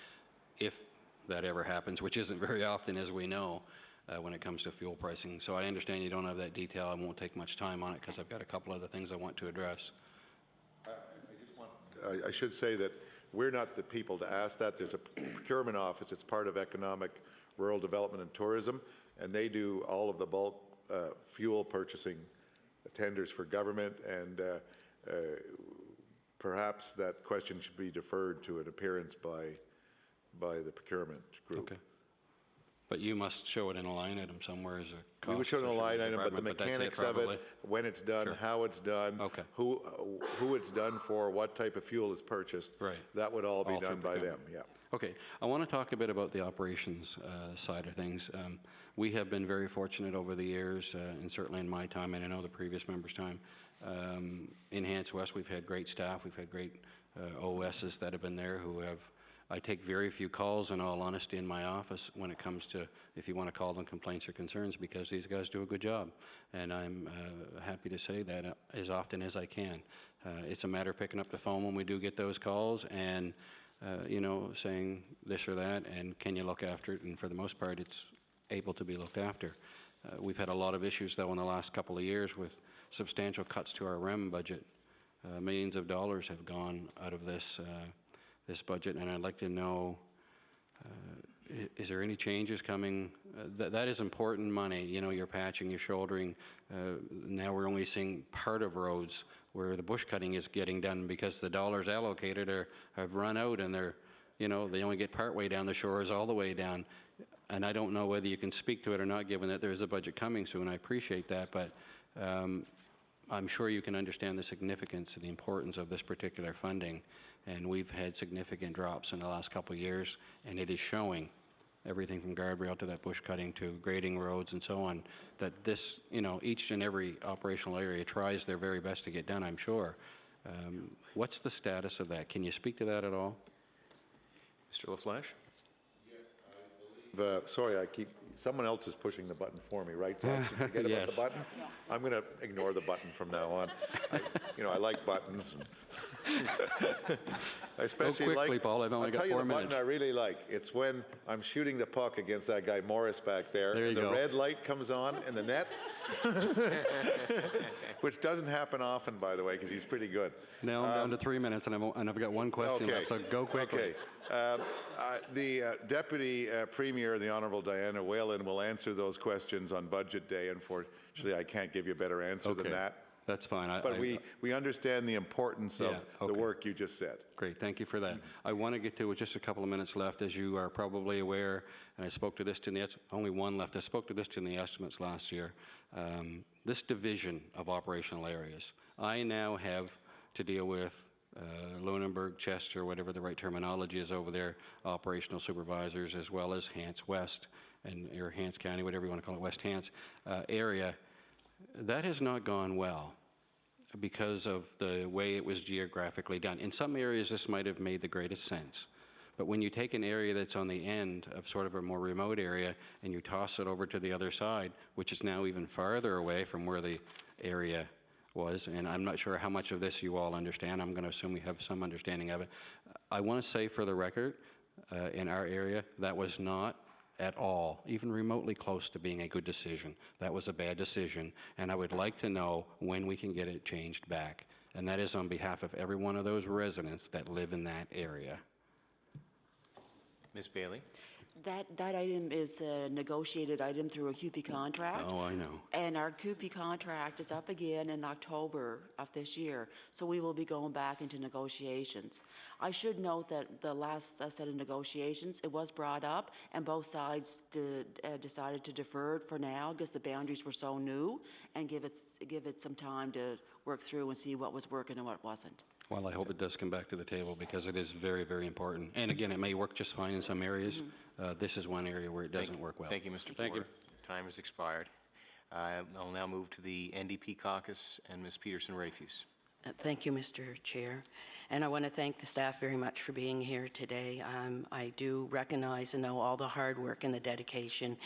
If that ever happens, which isn't very often, as we know, when it comes to fuel pricing. So I understand you don't have that detail. I won't take much time on it because I've got a couple other things I want to address. I should say that we're not the people to ask that. There's a procurement office. It's part of economic, rural development and tourism, and they do all of the bulk fuel purchasing tenders for government, and perhaps that question should be deferred to an appearance by the procurement group. Okay. But you must show it in a line item somewhere as a cost. We would show it in a line item, but the department, that's mechanics of probably. it, when it's done, Sure. how it's done, Okay. who it's done for, what type of fuel is purchased. Right. That would all be All through done by them, procurement. yeah. Okay, I want to talk a bit about the operations side of things. We have been very fortunate over the years, and certainly in my time, and I know the previous member's time, in Hants West, we've had great staff. We've had great OSs that have been there who have, I take very few calls, in all honesty, in my office when it comes to, if you want to call them complaints or concerns, because these guys do a good job. And I'm happy to say that as often as I can. It's a matter of picking up the phone when we do get those calls and, you know, saying this or that, and can you look after it? And for the most part, it's able to be looked after. We've had a lot of issues, though, in the last couple of years with substantial cuts to our REM budget. Millions of dollars have gone out of this budget, and I'd like to know, is there any changes coming? That is important money. You know, you're patching, you're shouldering. Now we're only seeing part of roads where the bush cutting is getting done because the dollars allocated have run out, and they're, you know, they only get part way down the shores all the way down. And I don't know whether you can speak to it or not, given that there's a budget coming soon. I appreciate that, but I'm sure you can understand the significance and the importance of this particular funding. And we've had significant drops in the last couple of years, and it is showing, everything from guardrail to that bush cutting to grading roads and so on, that this, you know, each and every operational area tries their very best to get done, I'm sure. What's the status of that? Can you speak to that at all? Mr. LaFleche? Sorry, someone else is pushing the button for me, right? So I should forget about Yes. the button? I'm going to ignore the button from now on. I like buttons. I especially Go quickly, Paul, I've only I'll got tell you 4 the minutes. button I really like. It's when I'm shooting the puck against that guy Morris back there. There you the go. red light comes on in the net, which doesn't happen often, by the way, because he's pretty good. Now I'm down to 3 minutes, and I've got one question left, so go quickly. Okay. The Deputy Premier, the Honourable Diana Whalen, will answer those questions on Budget Day. Unfortunately, I can't give you a better answer than that. That's fine. But we understand the importance of the okay. work you just said. Great, thank you for that. I want to get to, with just a couple of minutes left, as you are probably aware, and I spoke to this in the, only one left, I spoke to this in the estimates last year, this division of operational areas. I now have to deal with Lunenburg, Chester, whatever the right terminology is over there, operational supervisors, as well as Hants West, or Hants County, whatever you want to call it, West Hants area. That has not gone well because of the way it was geographically done. In some areas, this might have made the greatest sense. But when you take an area that's on the end of sort of a more remote area and you toss it over to the other side, which is now even farther away from where the area was, and I'm not sure how much of this you all understand. I'm going to assume you have some understanding of it. I want to say for the record, in our area, that was not at all, even remotely close to being a good decision. That was a bad decision, and I would like to know when we can get it changed back. And that is on behalf of every one of those residents that live in that area. Ms. Bailey? That item is a negotiated item through a QP contract. Oh, I know. And our QP contract is up again in October of this year, so we will be going back into negotiations. I should note that the last set of negotiations, it was brought up, and both sides decided to defer it for now because the boundaries were so new, and give it some time to work through and see what was working and what wasn't. Well, I hope it does come back to the table because it is very, very important. And again, it may work just fine in some areas. This is one area where it doesn't work well. Thank you, Mr. Porter. Time has expired. I'll now move to the NDP Caucus and Ms. Peterson-Rayfuse. Thank you, Mr. Chair. And I want to thank the staff very much for being here today. I do recognize and know all the hard work and the dedication,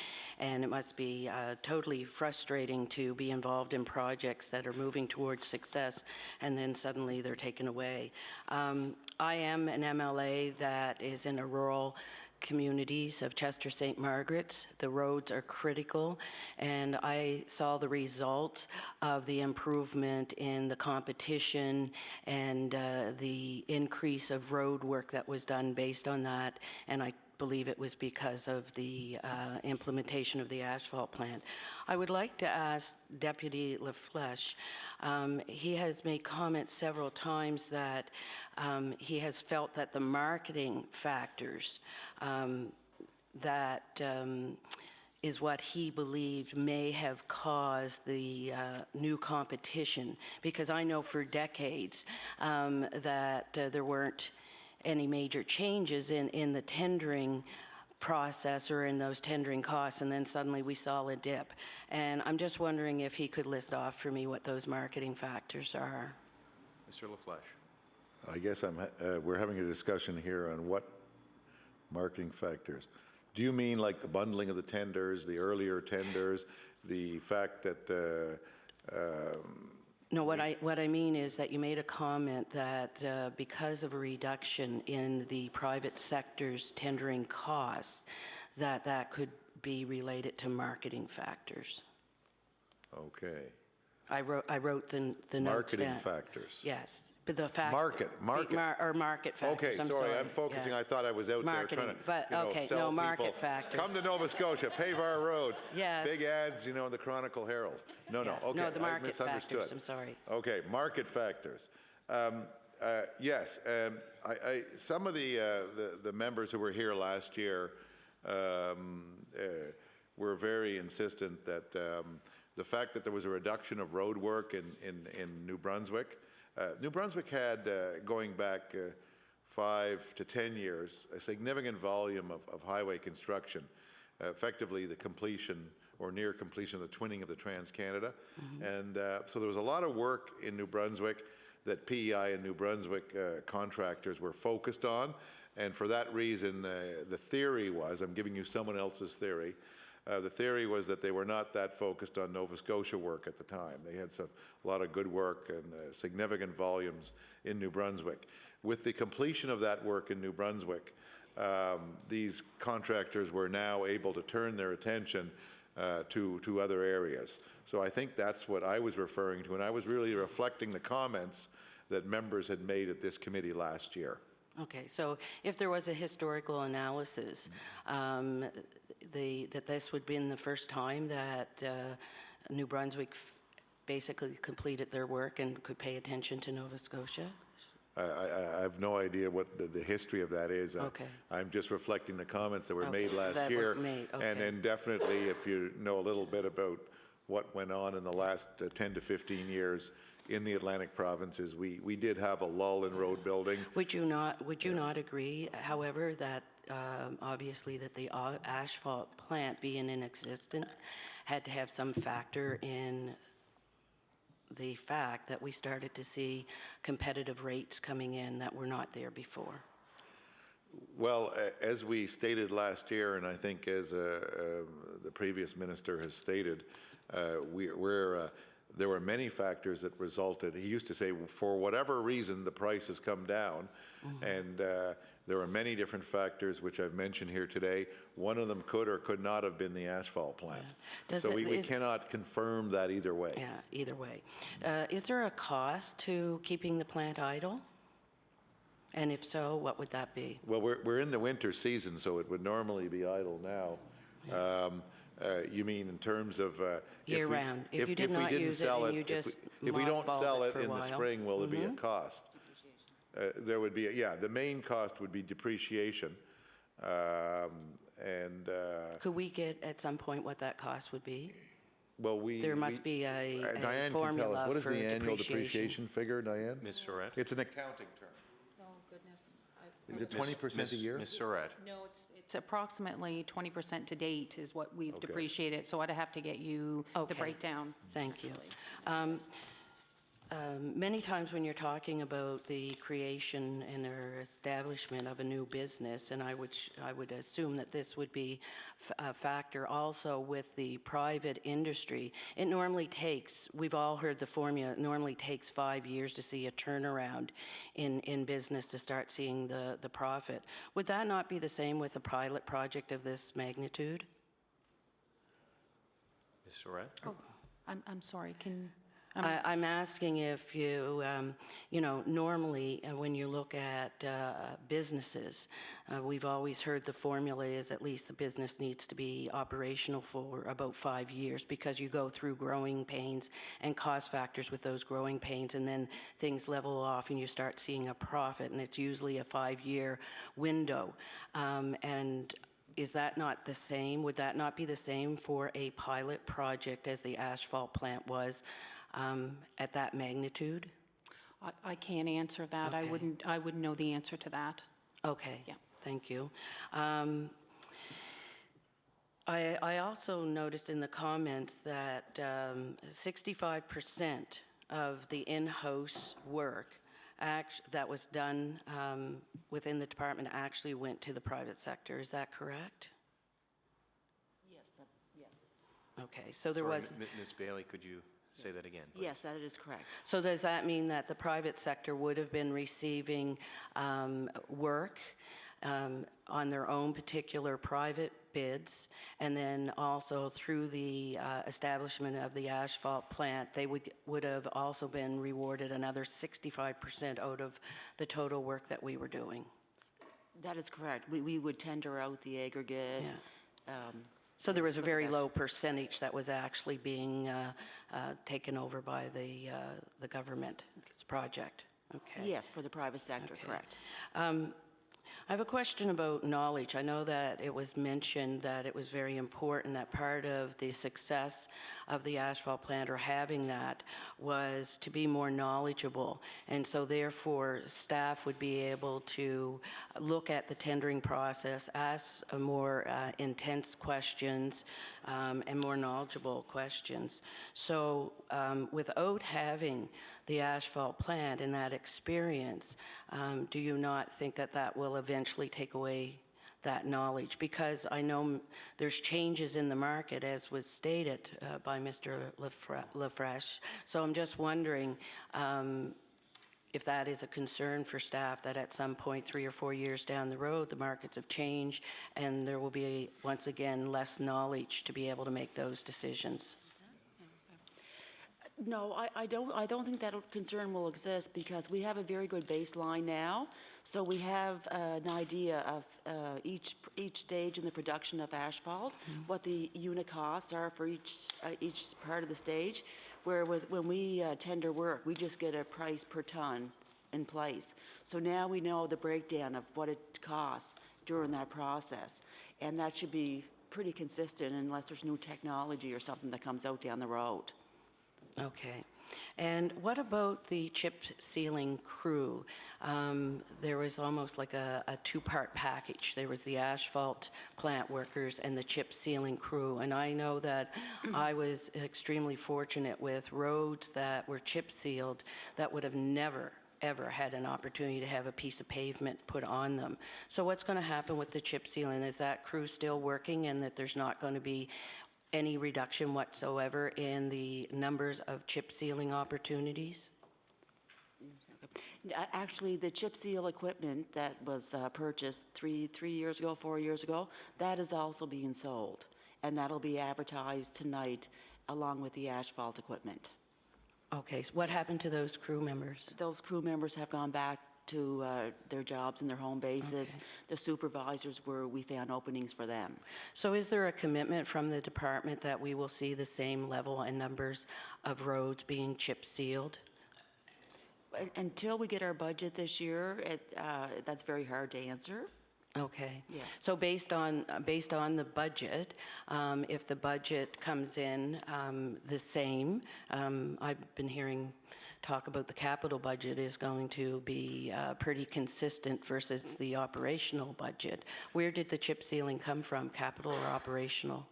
and it must be totally frustrating to be involved in projects that are moving towards success and then suddenly they're taken away. I am an MLA that is in a rural communities of Chester St. Margaret's. The roads are critical, and I saw the results of the improvement in the competition and the increase of road work that was done based on that, and I believe it was because of the implementation of the asphalt plant. I would like to ask Deputy LaFlèche, he has made comments several times that he has felt that the marketing factors is what he believed may have caused the new competition, because I know for decades that there weren't any major changes in the tendering process or in those tendering costs, and then suddenly we saw a dip. And I'm just wondering if he could list off for me what those marketing factors are. Mr. LaFlèche. I guess we're having a discussion here on what marketing factors. Do you mean like the bundling of the tenders, the earlier tenders, the fact that No, what I mean is that you made a comment that because of a reduction in the private sector's tendering costs, that could be related to marketing factors. Okay. I wrote the notes down. Marketing factors. Yes, but the fact. Market. Or market factors. Okay, sorry, I'm focusing. Yeah. I thought I was out Marketing, there trying to, but, okay, sell no, people. market factors. Come to Nova Scotia, pave our roads. Yes. Big ads, in the Chronicle Herald. No, Yeah. okay, No, the I market misunderstood. factors, I'm sorry. Okay, market factors. Yes, some of the members who were here last year were very insistent that the fact that there was a reduction of road work in New Brunswick. New Brunswick had, going back 5 to 10 years, a significant volume of highway construction, effectively the completion or near completion of the twinning of the Trans-Canada. And so there was a lot of work in New Brunswick that PEI and New Brunswick contractors were focused on. And for that reason, the theory was, I'm giving you someone else's theory, the theory was that they were not that focused on Nova Scotia work at the time. They had a lot of good work and significant volumes in New Brunswick. With the completion of that work in New Brunswick, these contractors were now able to turn their attention to other areas. So I think that's what I was referring to, and I was really reflecting the comments that members had made at this committee last year. Okay, so if there was a historical analysis, that this would be the first time that New Brunswick basically completed their work and could pay attention to Nova Scotia? I have no idea what the history of that is. Okay. I'm just reflecting the comments that were made last year. Okay. And then definitely, if you know a little bit about what went on in the last 10 to 15 years in the Atlantic provinces, we did have a lull in road building. Would you not agree, however, that obviously that the asphalt plant being in existence had to have some factor in the fact that we started to see competitive rates coming in that were not there before? Well, as we stated last year, and I think as the previous minister has stated, there were many factors that resulted. He used to say, for whatever reason, the price has come down, and there are many different factors which I've mentioned here today. One of them could or could not have been the asphalt plant. Yeah. So we cannot confirm that either way. Yeah, either way. Is there a cost to keeping the plant idle? And if so, what would that be? Well, we're in the winter season, so it would normally be idle now. Yeah. You mean in terms of year round? If you did not use it and you just if we don't sell it for a in the while. spring, will there be a cost? There would be, yeah. The main cost would be depreciation, and. Could we get at some point what that cost would be? Well, there must be a Diane formula can tell us. What is for the annual depreciation figure, Diane? Ms. Surratt? It's an accounting term. Oh, goodness. Is it 20% a year? Ms. Surratt? No, it's approximately 20% to date is what we've depreciated, so I'd have to get you the breakdown. Thank you. Many times when you're talking about the creation and or establishment of a new business, and I would assume that this would be a factor also with the private industry, it normally takes, we've all heard the formula, it normally takes 5 years to see a turnaround in business to start seeing the profit. Would that not be the same with a pilot project of this magnitude? Ms. Surratt? Oh, I'm sorry, can... I'm asking if you, normally when you look at businesses, we've always heard the formula is at least the business needs to be operational for about 5 years because you go through growing pains and cost factors with those growing pains, and then things level off and you start seeing a profit, and it's usually a 5-year window. And is that not the same? Would that not be the same for a pilot project as the asphalt plant was? At that magnitude? I can't answer that. Okay. I wouldn't know the answer to that. Okay. Yeah. Thank you. I also noticed in the comments that 65% of the in-house work that was done within the department actually went to the private sector. Is that correct? Yes, yes. Okay. So there was... Ms. Bailey, could you say that again, please? Yes, that is correct. So does that mean that the private sector would have been receiving work on their own particular private bids, and then also through the establishment of the asphalt plant, they would have also been rewarded another 65% out of the total work that we were doing? That is correct. We would tender out the aggregate. Yeah. So there was a very low percentage that was actually being taken over by the government project. Okay. Yes, for the private sector, correct. I have a question about knowledge. I know that it was mentioned that it was very important that part of the success of the asphalt plant or having that was to be more knowledgeable. And so therefore staff would be able to look at the tendering process, ask more intense questions and more knowledgeable questions. So without having the asphalt plant and that experience, do you not think that that will eventually take away that knowledge? Because I know there's changes in the market, as was stated by Mr. Lafresh. So I'm just wondering if that is a concern for staff, that at some point 3 or 4 years down the road, the markets have changed and there will be, once again, less knowledge to be able to make those decisions. No, I don't think that concern will exist because we have a very good baseline now. So we have an idea of each stage in the production of asphalt, what the unit costs are for each part of the stage. Where when we tender work, we just get a price per ton in place. So now we know the breakdown of what it costs during that process, and that should be pretty consistent unless there's new technology or something that comes out down the road. Okay. And what about the chip sealing crew? There was almost like a two-part package. There was the asphalt plant workers and the chip sealing crew. And I know that I was extremely fortunate with roads that were chip sealed that would have never, ever had an opportunity to have a piece of pavement put on them. So what's going to happen with the chip sealing? Is that crew still working, and that there's not going to be any reduction whatsoever in the numbers of chip sealing opportunities? Actually, the chip seal equipment that was purchased 3 years ago, 4 years ago, that is also being sold, and that'll be advertised tonight along with the asphalt equipment. Okay, so what happened to those crew members? Those crew members have gone back to their jobs in their home bases. Okay. The supervisors we found openings for them. So is there a commitment from the department that we will see the same level and numbers of roads being chip sealed? Until we get our budget this year, that's very hard to answer. Okay. Yeah. So based on the budget, if the budget comes in the same, I've been hearing talk about the capital budget is going to be pretty consistent versus the operational budget. Where did the chip sealing come from, capital or operational?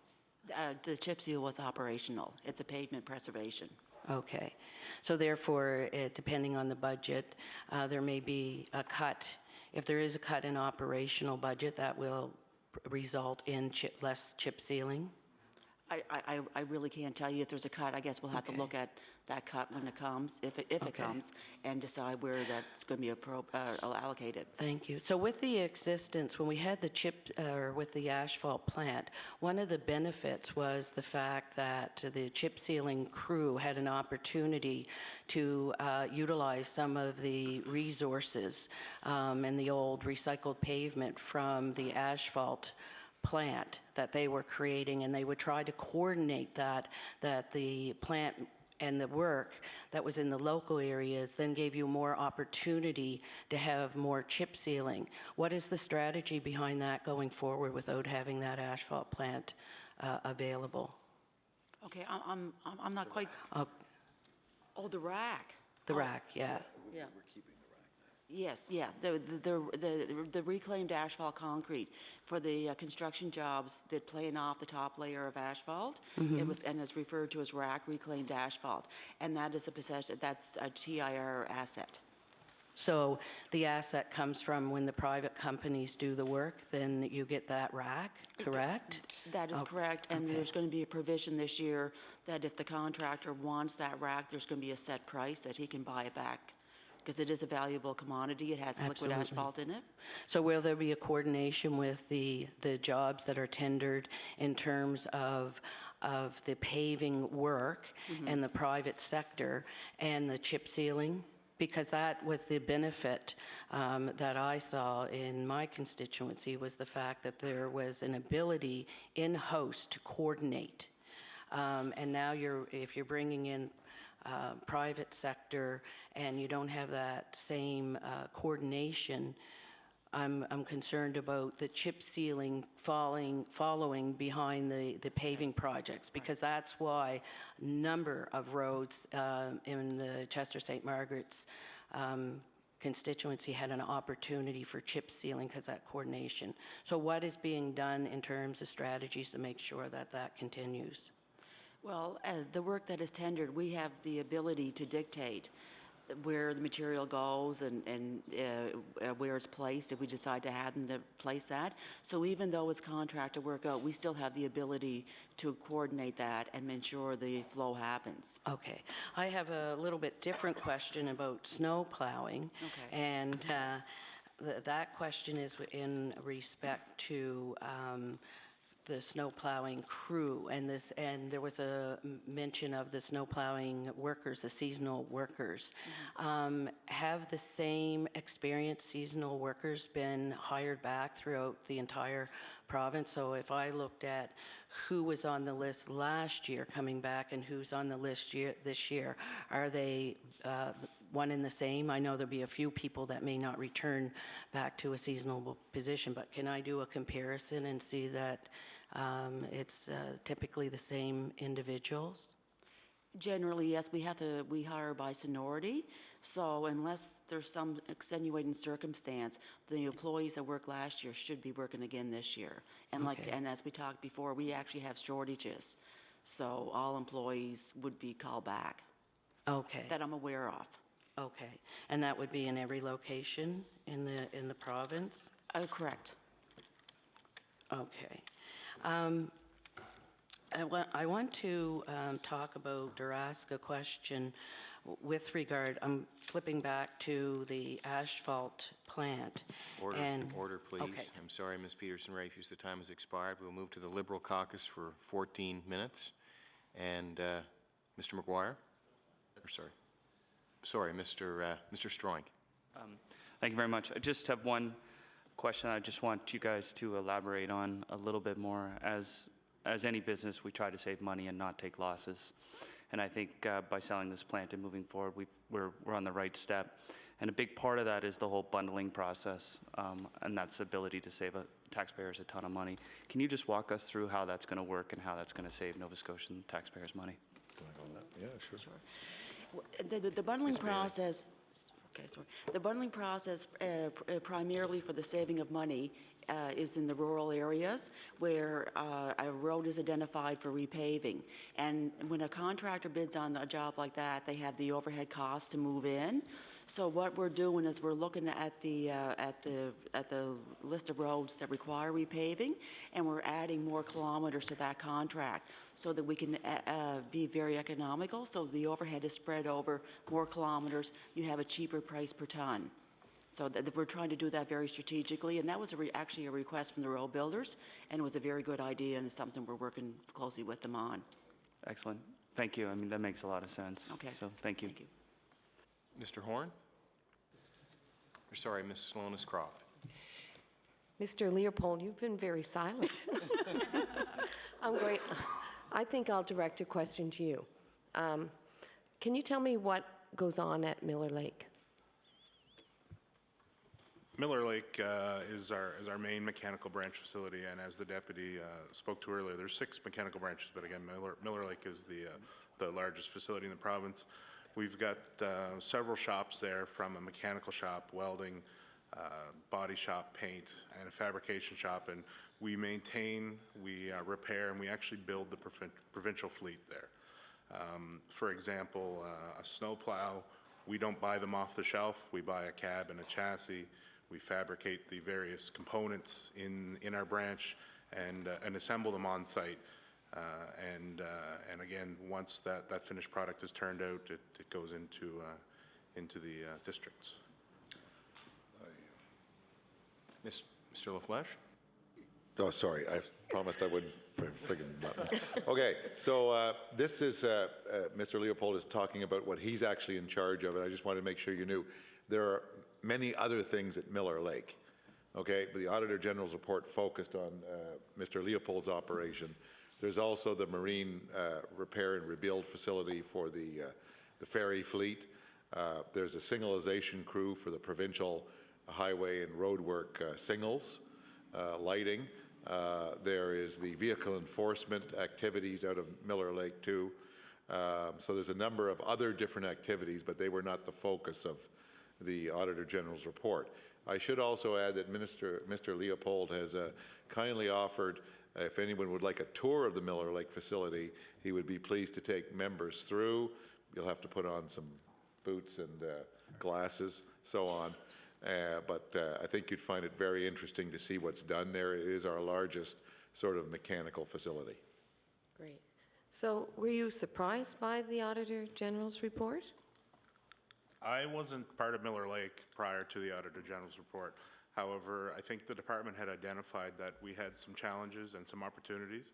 The chip seal was operational. It's a pavement preservation. Okay. So therefore, depending on the budget, there may be a cut. If there is a cut in operational budget, that will result in less chip sealing? I really can't tell you if there's a cut. I guess we'll have to look at that cut when it comes, if it comes, and decide where that's going to be allocated. Thank you. So with the existence, when we had the with the asphalt plant, one of the benefits was the fact that the chip sealing crew had an opportunity to utilize some of the resources and the old recycled pavement from the asphalt plant that they were creating, and they would try to coordinate that the plant and the work that was in the local areas then gave you more opportunity to have more chip sealing. What is the strategy behind that going forward without having that asphalt plant available? Okay, I'm not quite. Oh, the rack. The rack, yeah. Yeah. Yes, yeah, the reclaimed asphalt concrete for the construction jobs that playing off the top layer of asphalt. It was, and it's referred to as rack reclaimed asphalt, and that is a possession. That's a TIR asset. So the asset comes from when the private companies do the work, then you get that rack, correct? That is correct, and there's going to be a provision this year that if the contractor wants that rack, there's going to be a set price that he can buy it back, because it is a valuable commodity. It has liquid asphalt in it. So will there be a coordination with the jobs that are tendered in terms of the paving work and the private sector and the chip sealing? Because that was the benefit that I saw in my constituency, was the fact that there was an ability in-house to coordinate. And now if you're bringing in private sector and you don't have that same coordination, I'm concerned about the chip sealing following behind the paving projects, because that's why a number of roads in the Chester-St. Margaret's constituency had an opportunity for chip sealing because of that coordination. So what is being done in terms of strategies to make sure that that continues? Well, the work that is tendered, we have the ability to dictate where the material goes and where it's placed if we decide to have them to place that. So even though it's contractor work out, we still have the ability to coordinate that and ensure the flow happens. Okay. I have a little bit different question about snow plowing. Okay. And that question is in respect to the snow plowing crew, and there was a mention of the snow plowing workers, the seasonal workers. Have the same experienced seasonal workers been hired back throughout the entire province? So if I looked at who was on the list last year coming back and who's on the list this year, are they one and the same? I know there'll be a few people that may not return back to a seasonal position, but can I do a comparison and see that it's typically the same individuals? Generally, yes, we hire by seniority. So unless there's some extenuating circumstance, the employees that worked last year should be working again this year. And and as we talked before, we actually have shortages. So all employees would be called back. Okay. That I'm aware of. Okay. And that would be in every location in the province? Correct. Okay. I want to talk about or ask a question with regard, I'm flipping back to the asphalt plant. Order, please. Okay. I'm sorry, Ms. Peterson-Rayfuse, the time has expired. We'll move to the Liberal caucus for 14 minutes. And Mr. McGuire? Sorry, Mr. Stroink. Thank you very much. I just have one question I just want you guys to elaborate on a little bit more. As any business, we try to save money and not take losses. And I think by selling this plant and moving forward, we're on the right step. And a big part of that is the whole bundling process, and that's the ability to save taxpayers a ton of money. Can you just walk us through how that's going to work and how that's going to save Nova Scotian taxpayers money? Yeah, sure. The bundling process, the bundling process primarily for the saving of money is in the rural areas where a road is identified for repaving. And when a contractor bids on a job like that, they have the overhead costs to move in. So what we're doing is we're looking at the list of roads that require repaving, and we're adding more kilometers to that contract so that we can be very economical. So the overhead is spread over more kilometers. You have a cheaper price per ton. So we're trying to do that very strategically, and that was actually a request from the road builders, and it was a very good idea, and it's something we're working closely with them on. Excellent. Thank you. I mean, that makes a lot of sense. Okay. So thank you. Thank you. Mr. Horn? Or sorry, Ms. Slonis-Croft. Mr. Leopold, you've been very silent. I think I'll direct a question to you. Can you tell me what goes on at Miller Lake? Miller Lake is our main mechanical branch facility, and as the deputy spoke to earlier, there's 6 mechanical branches, but again, Miller Lake is the largest facility in the province. We've got several shops there, from a mechanical shop, welding, body shop, paint, and a fabrication shop, and we maintain, we repair, and we actually build the provincial fleet there. For example, a snowplow, we don't buy them off the shelf. We buy a cab and a chassis. We fabricate the various components in our branch and assemble them on site. And again, once that finished product is turned out, it goes into the districts. Mr. LaFleche? Oh, sorry, I promised I wouldn't friggin' button. Okay, so this is, Mr. Leopold is talking about what he's actually in charge of, and I just wanted to make sure you knew. There are many other things at Miller Lake, okay? But the Auditor General's report focused on Mr. Leopold's operation. There's also the marine repair and rebuild facility for the ferry fleet. There's a signalization crew for the provincial highway and roadwork signals, lighting. There is the vehicle enforcement activities out of Miller Lake too. So there's a number of other different activities, but they were not the focus of the Auditor General's report. I should also add that Mr. Leopold has kindly offered, if anyone would like a tour of the Miller Lake facility, he would be pleased to take members through. You'll have to put on some boots and glasses, so on. But I think you'd find it very interesting to see what's done there. It is our largest sort of mechanical facility. Great. So were you surprised by the Auditor General's report? I wasn't part of Miller Lake prior to the Auditor General's report. However, I think the department had identified that we had some challenges and some opportunities.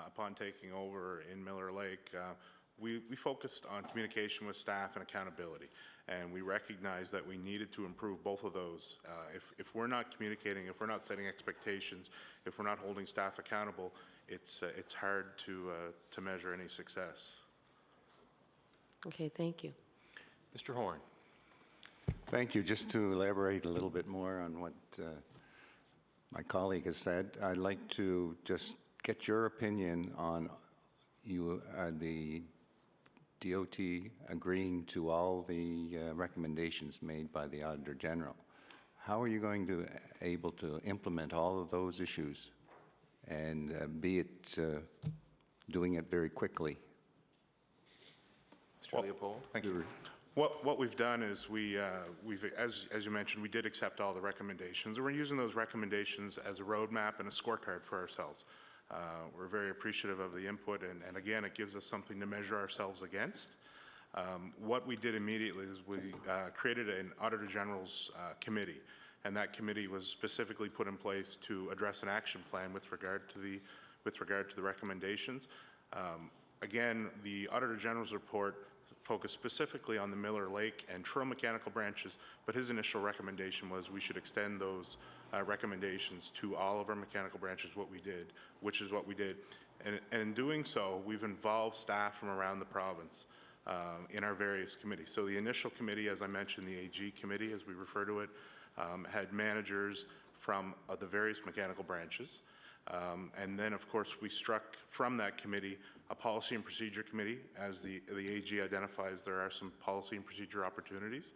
Upon taking over in Miller Lake, we focused on communication with staff and accountability, and we recognized that we needed to improve both of those. If we're not communicating, if we're not setting expectations, if we're not holding staff accountable, it's hard to measure any success. Okay, thank you. Mr. Horn. Thank you. Just to elaborate a little bit more on what my colleague has said, I'd like to just get your opinion on the DOT agreeing to all the recommendations made by the Auditor General. How are you going to able to implement all of those issues, and be it doing it very quickly? Mr. Leopold. Thank you. What we've done is as you mentioned, we did accept all the recommendations, and we're using those recommendations as a roadmap and a scorecard for ourselves. We're very appreciative of the input, and again, it gives us something to measure ourselves against. What we did immediately is we created an Auditor General's committee, and that committee was specifically put in place to address an action plan with regard to the recommendations. Again, the Auditor General's report focused specifically on the Miller Lake and Truro mechanical branches, but his initial recommendation was we should extend those recommendations to all of our mechanical branches, which is what we did. And in doing so, we've involved staff from around the province in our various committees. So the initial committee, as I mentioned, the AG committee, as we refer to it, had managers from the various mechanical branches. And then, of course, we struck from that committee a policy and procedure committee. As the AG identifies, there are some policy and procedure opportunities.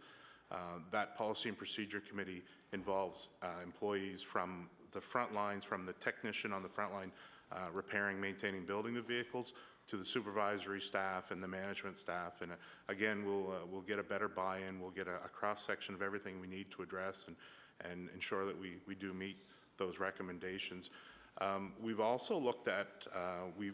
That policy and procedure committee involves employees from the front lines, from the technician on the front line repairing, maintaining, building the vehicles, to the supervisory staff and the management staff. And again, we'll get a better buy-in. We'll get a cross-section of everything we need to address and ensure that we do meet those recommendations. We've also looked at,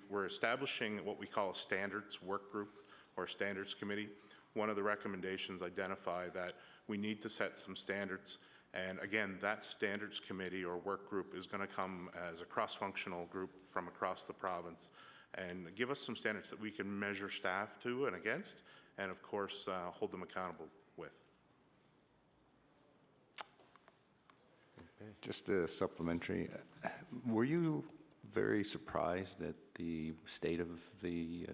we're establishing what we call a standards work group or standards committee. One of the recommendations identify that we need to set some standards. And again, that standards committee or work group is going to come as a cross-functional group from across the province and give us some standards that we can measure staff to and against, and of course, hold them accountable with. Just a supplementary, were you very surprised at the state of the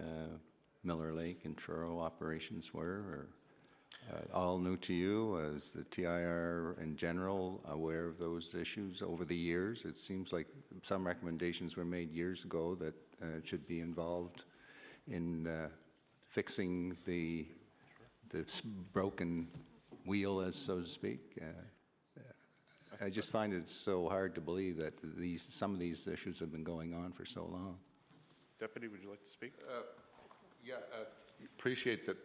Miller Lake and Truro operations were, or all new to you? Is the TIR in general aware of those issues over the years? It seems like some recommendations were made years ago that should be involved in fixing the broken wheel, as so to speak. I just find it so hard to believe that some of these issues have been going on for so long. Deputy, would you like to speak? Yeah, appreciate that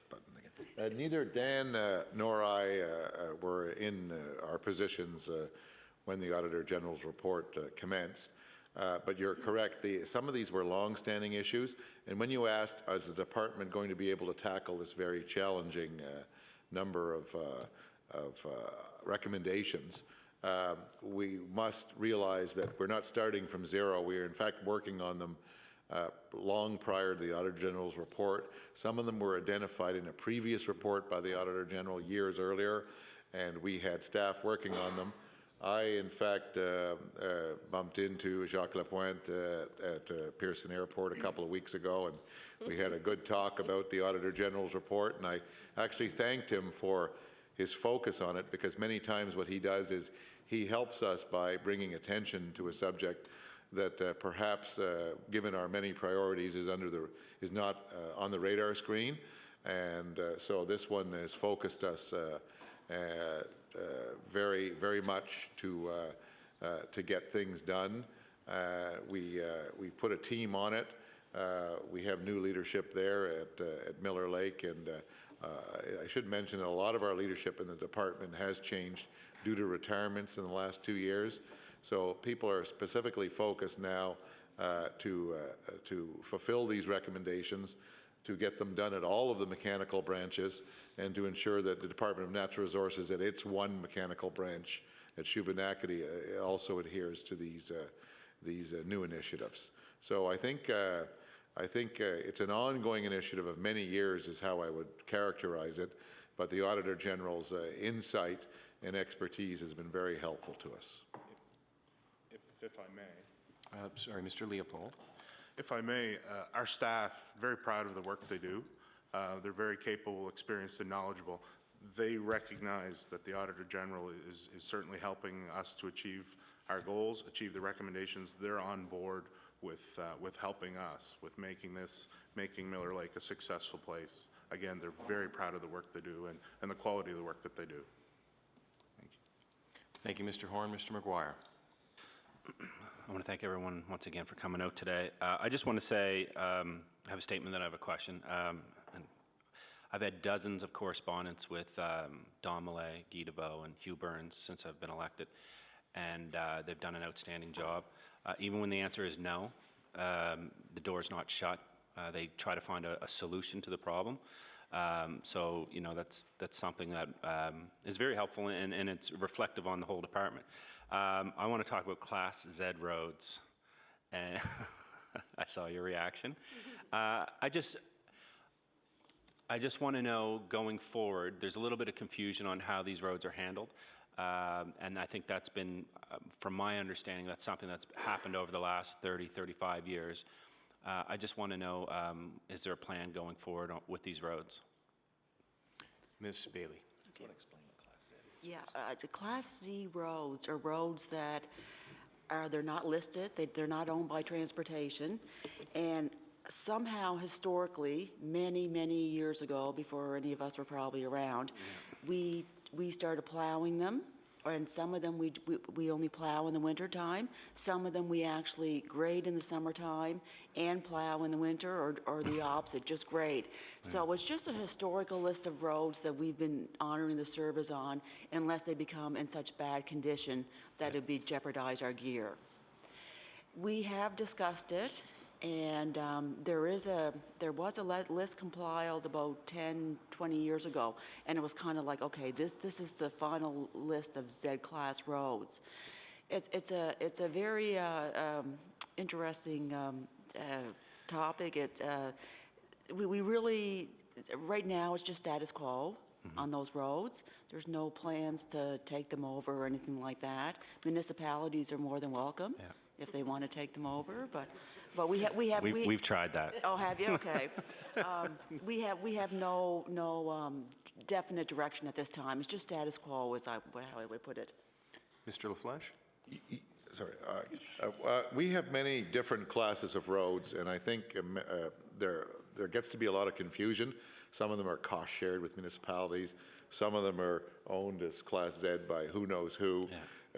button again. Neither Dan nor I were in our positions when the Auditor General's report commenced. But you're correct. Some of these were long-standing issues. And when you asked, is the department going to be able to tackle this very challenging number of recommendations, we must realize that we're not starting from zero. We are, in fact, working on them long prior to the Auditor General's report. Some of them were identified in a previous report by the Auditor General years earlier, and we had staff working on them. I, in fact, bumped into Jacques Lapointe at Pearson Airport a couple of weeks ago, and we had a good talk about the Auditor General's report, and I actually thanked him for his focus on it, because many times what he does is he helps us by bringing attention to a subject that perhaps, given our many priorities, is not on the radar screen. And so this one has focused us very, very much to get things done. We put a team on it. We have new leadership there at Miller Lake, and I should mention that a lot of our leadership in the department has changed due to retirements in the last 2 years. So people are specifically focused now to fulfill these recommendations, to get them done at all of the mechanical branches, and to ensure that the Department of Natural Resources at its one mechanical branch at Shubenacadie also adheres to these new initiatives. So I think it's an ongoing initiative of many years is how I would characterize it, but the Auditor General's insight and expertise has been very helpful to us. If I may. Sorry, Mr. Leopold. If I may, our staff, very proud of the work they do. They're very capable, experienced, and knowledgeable. They recognize that the Auditor General is certainly helping us to achieve our goals, achieve the recommendations. They're on board with helping us, with making Miller Lake a successful place. Again, they're very proud of the work they do and the quality of the work that they do. Thank you, Mr. Horn. Mr. McGuire. I want to thank everyone once again for coming out today. I just want to say, I have a statement, then I have a question. And I've had dozens of correspondence with Don Millay, Guy DeVoe, and Hugh Burns since I've been elected, and they've done an outstanding job. Even when the answer is no, the door's not shut. They try to find a solution to the problem. So, you know, that's something that is very helpful, and it's reflective on the whole department. I want to talk about Class Z roads, and I saw your reaction. I just want to know, going forward, there's a little bit of confusion on how these roads are handled, and I think that's been, from my understanding, that's something that's happened over the last 30, 35 years. I just want to know, is there a plan going forward with these roads? Ms. Bailey. Okay. Yeah, the Class Z roads are roads that they're not listed, they're not owned by transportation, and somehow historically, many, many years ago, before any of us were probably around, we started plowing them, and some of them we only plow in the winter time. Some of them we actually grade in the summertime and plow in the winter, or the opposite, just grade. So it's just a historical list of roads that we've been honoring the service on, unless they become in such bad condition that it would jeopardize our gear. We have discussed it, and there was a list compiled about 10, 20 years ago, and it was kind of like, okay, this is the final list of Z-class roads. It's a very interesting topic. We really, right now, it's just status quo on those roads. There's no plans to take them over or anything like that. Municipalities are more than welcome if they want to take them over, but we've tried that. Oh, have you? Okay. We have no definite direction at this time. It's just status quo, is how I would put it. Mr. LaFlèche? Sorry. We have many different classes of roads, and I think there gets to be a lot of confusion. Some of them are cost shared with municipalities. Some of them are owned as Class Z by who knows who.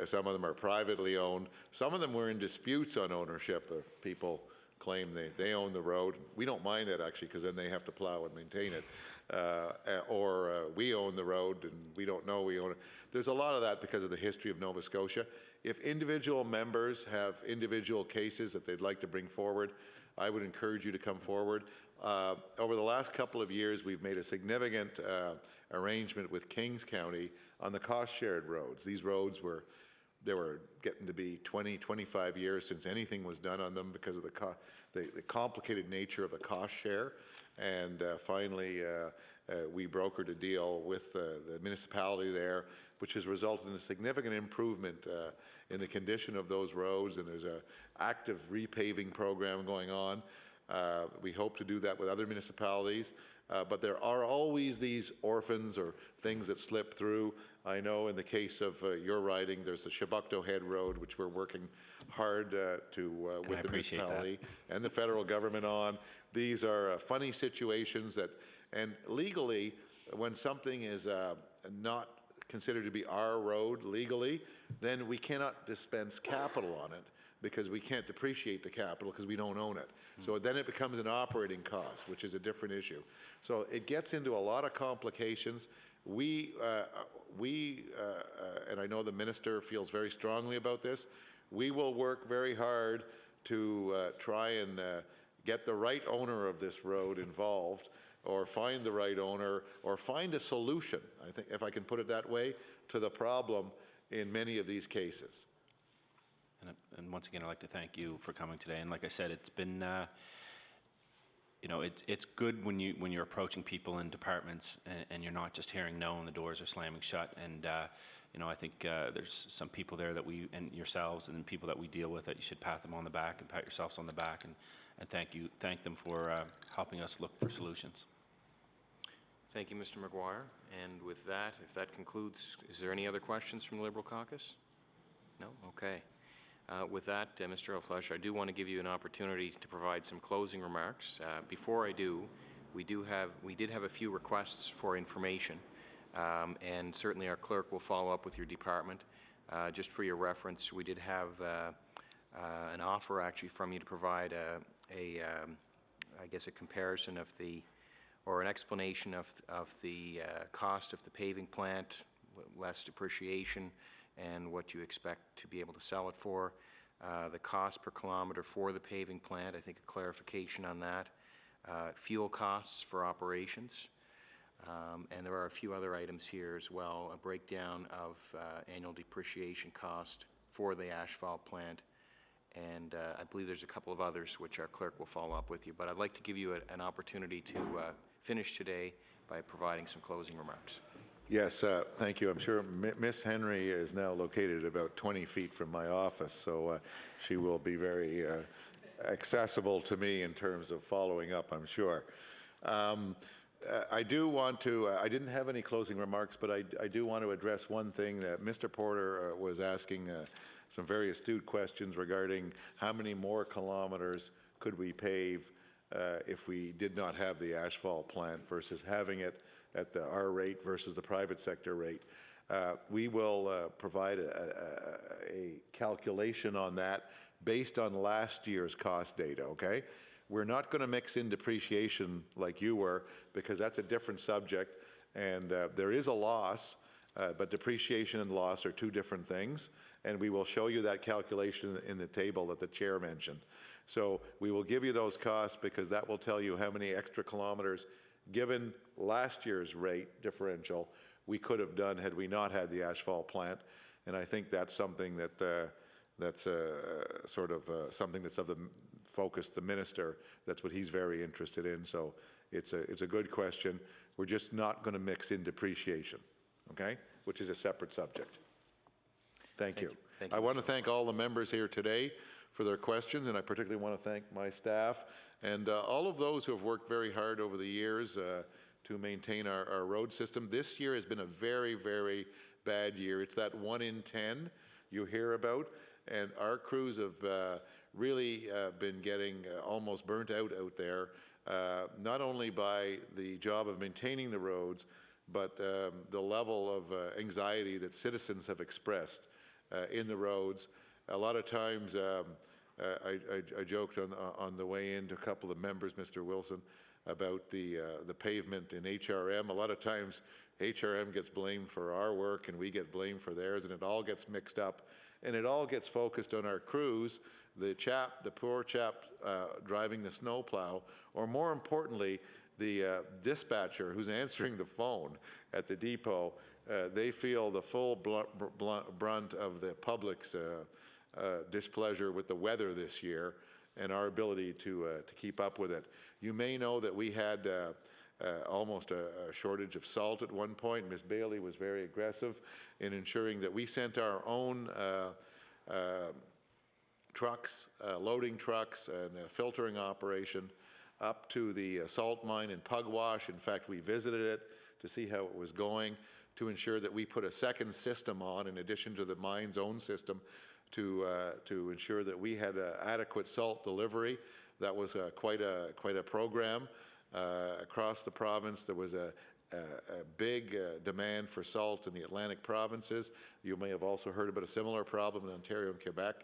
Some of them are privately owned. Some of them were in disputes on ownership. People claim they own the road. We don't mind that, actually, because then they have to plow and maintain it. Or we own the road and we don't know we own it. There's a lot of that because of the history of Nova Scotia. If individual members have individual cases that they'd like to bring forward, I would encourage you to come forward. Over the last couple of years, we've made a significant arrangement with Kings County on the cost-shared roads. These roads were getting to be 20, 25 years since anything was done on them because of the complicated nature of a cost share. And finally, we brokered a deal with the municipality there, which has resulted in a significant improvement in the condition of those roads, and there's an active repaving program going on. We hope to do that with other municipalities, but there are always these orphans or things that slip through. I know in the case of your riding, there's the Chebucto Head Road, which we're working hard with the municipality and the federal government on. These are funny situations and legally, when something is not considered to be our road legally, then we cannot dispense capital on it, because we can't depreciate the capital because we don't own it. So then it becomes an operating cost, which is a different issue. So it gets into a lot of complications. And I know the minister feels very strongly about this, we will work very hard to try and get the right owner of this road involved, or find the right owner, or find a solution, I think, if I can put it that way, to the problem in many of these cases. And once again, I'd like to thank you for coming today. And like I said, it's been, you know, it's good when you're approaching people in departments and you're not just hearing no and the doors are slamming shut. And you know, I think there's some people there that and yourselves and people that we deal with, that you should pat them on the back and pat yourselves on the back and thank them for helping us look for solutions. Thank you, Mr. McGuire. And with that, if that concludes, is there any other questions from the Liberal Caucus? No? Okay. With that, Mr. LaFlèche, I do want to give you an opportunity to provide some closing remarks. Before I do, we did have a few requests for information, and certainly our clerk will follow up with your department. Just for your reference, we did have an offer actually from you to provide I guess a comparison of the or an explanation of the cost of the paving plant, less depreciation, and what you expect to be able to sell it for, the cost per kilometer for the paving plant, I think a clarification on that, fuel costs for operations, and there are a few other items here as well, a breakdown of annual depreciation cost for the asphalt plant, and I believe there's a couple of others which our clerk will follow up with you. But I'd like to give you an opportunity to finish today by providing some closing remarks. Yes, thank you. I'm sure Miss Henry is now located about 20 feet from my office, so she will be very accessible to me in terms of following up, I'm sure. I do want to, I didn't have any closing remarks, but I do want to address one thing that Mr. Porter was asking some very astute questions regarding how many more kilometers could we pave if we did not have the asphalt plant versus having it at our rate versus the private sector rate. We will provide a calculation on that based on last year's cost data, okay? We're not going to mix in depreciation like you were, because that's a different subject, and there is a loss, but depreciation and loss are two different things, and we will show you that calculation in the table that the chair mentioned. So we will give you those costs because that will tell you how many extra kilometers, given last year's rate differential, we could have done had we not had the asphalt plant. And I think that's something that that's sort of something that's of the focus, the minister, that's what he's very interested in. So it's a good question. We're just not going to mix in depreciation, okay, which is a separate subject. Thank you. I want to thank all the members here today for their questions, and I particularly want to thank my staff and all of those who have worked very hard over the years to maintain our road system. This year has been a very, very bad year. It's that 1 in 10 you hear about, and our crews have really been getting almost burnt out there, not only by the job of maintaining the roads, but the level of anxiety that citizens have expressed in the roads. A lot of times, I joked on the way in to a couple of members, Mr. Wilson, about the pavement in HRM. A lot of times, HRM gets blamed for our work and we get blamed for theirs, and it all gets mixed up, and it all gets focused on our crews, the poor chap driving the snowplow, or more importantly, the dispatcher who's answering the phone at the depot. They feel the full brunt of the public's displeasure with the weather this year and our ability to keep up with it. You may know that we had almost a shortage of salt at one point. Ms. Bailey was very aggressive in ensuring that we sent our own trucks, loading trucks, and a filtering operation up to the salt mine in Pugwash. In fact, we visited it to see how it was going, to ensure that we put a second system on in addition to the mine's own system to ensure that we had adequate salt delivery. That was quite a program across the province. There was a big demand for salt in the Atlantic provinces. You may have also heard about a similar problem in Ontario and Quebec.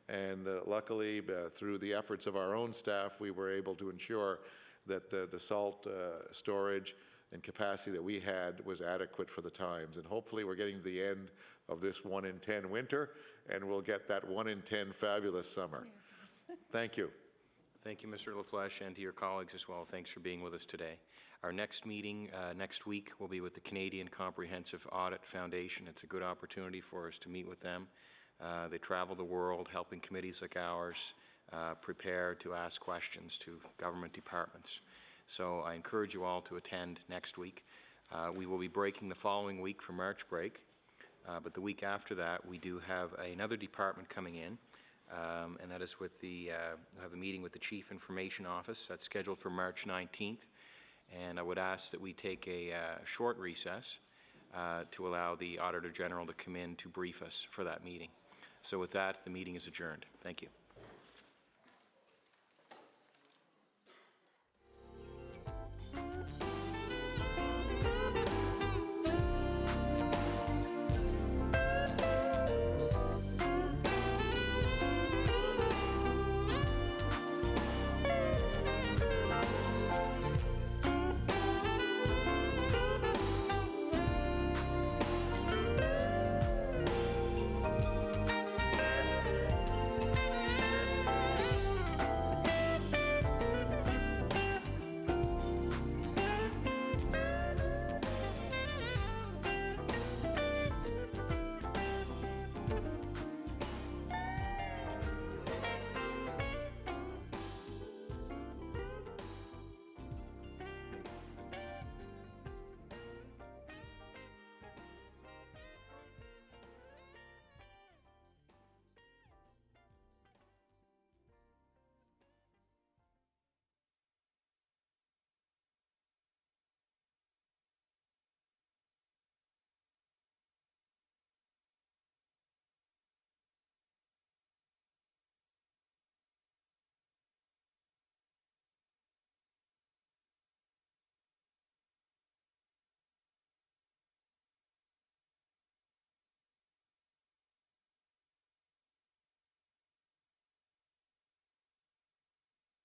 And luckily, through the efforts of our own staff, we were able to ensure that the salt storage and capacity that we had was adequate for the times. And hopefully we're getting to the end of this 1 in 10 winter, and we'll get that 1 in 10 fabulous summer. Thank you. Thank you, Mr. LaFlèche, and to your colleagues as well. Thanks for being with us today. Our next meeting next week will be with the Canadian Comprehensive Audit Foundation. It's a good opportunity for us to meet with them. They travel the world helping committees like ours prepare to ask questions to government departments. So I encourage you all to attend next week. We will be breaking the following week for March break, but the week after that we do have another department coming in, and that is with have a meeting with the Chief Information Office. That's scheduled for March 19th, and I would ask that we take a short recess to allow the Auditor General to come in to brief us for that meeting. So with that, the meeting is adjourned. Thank you.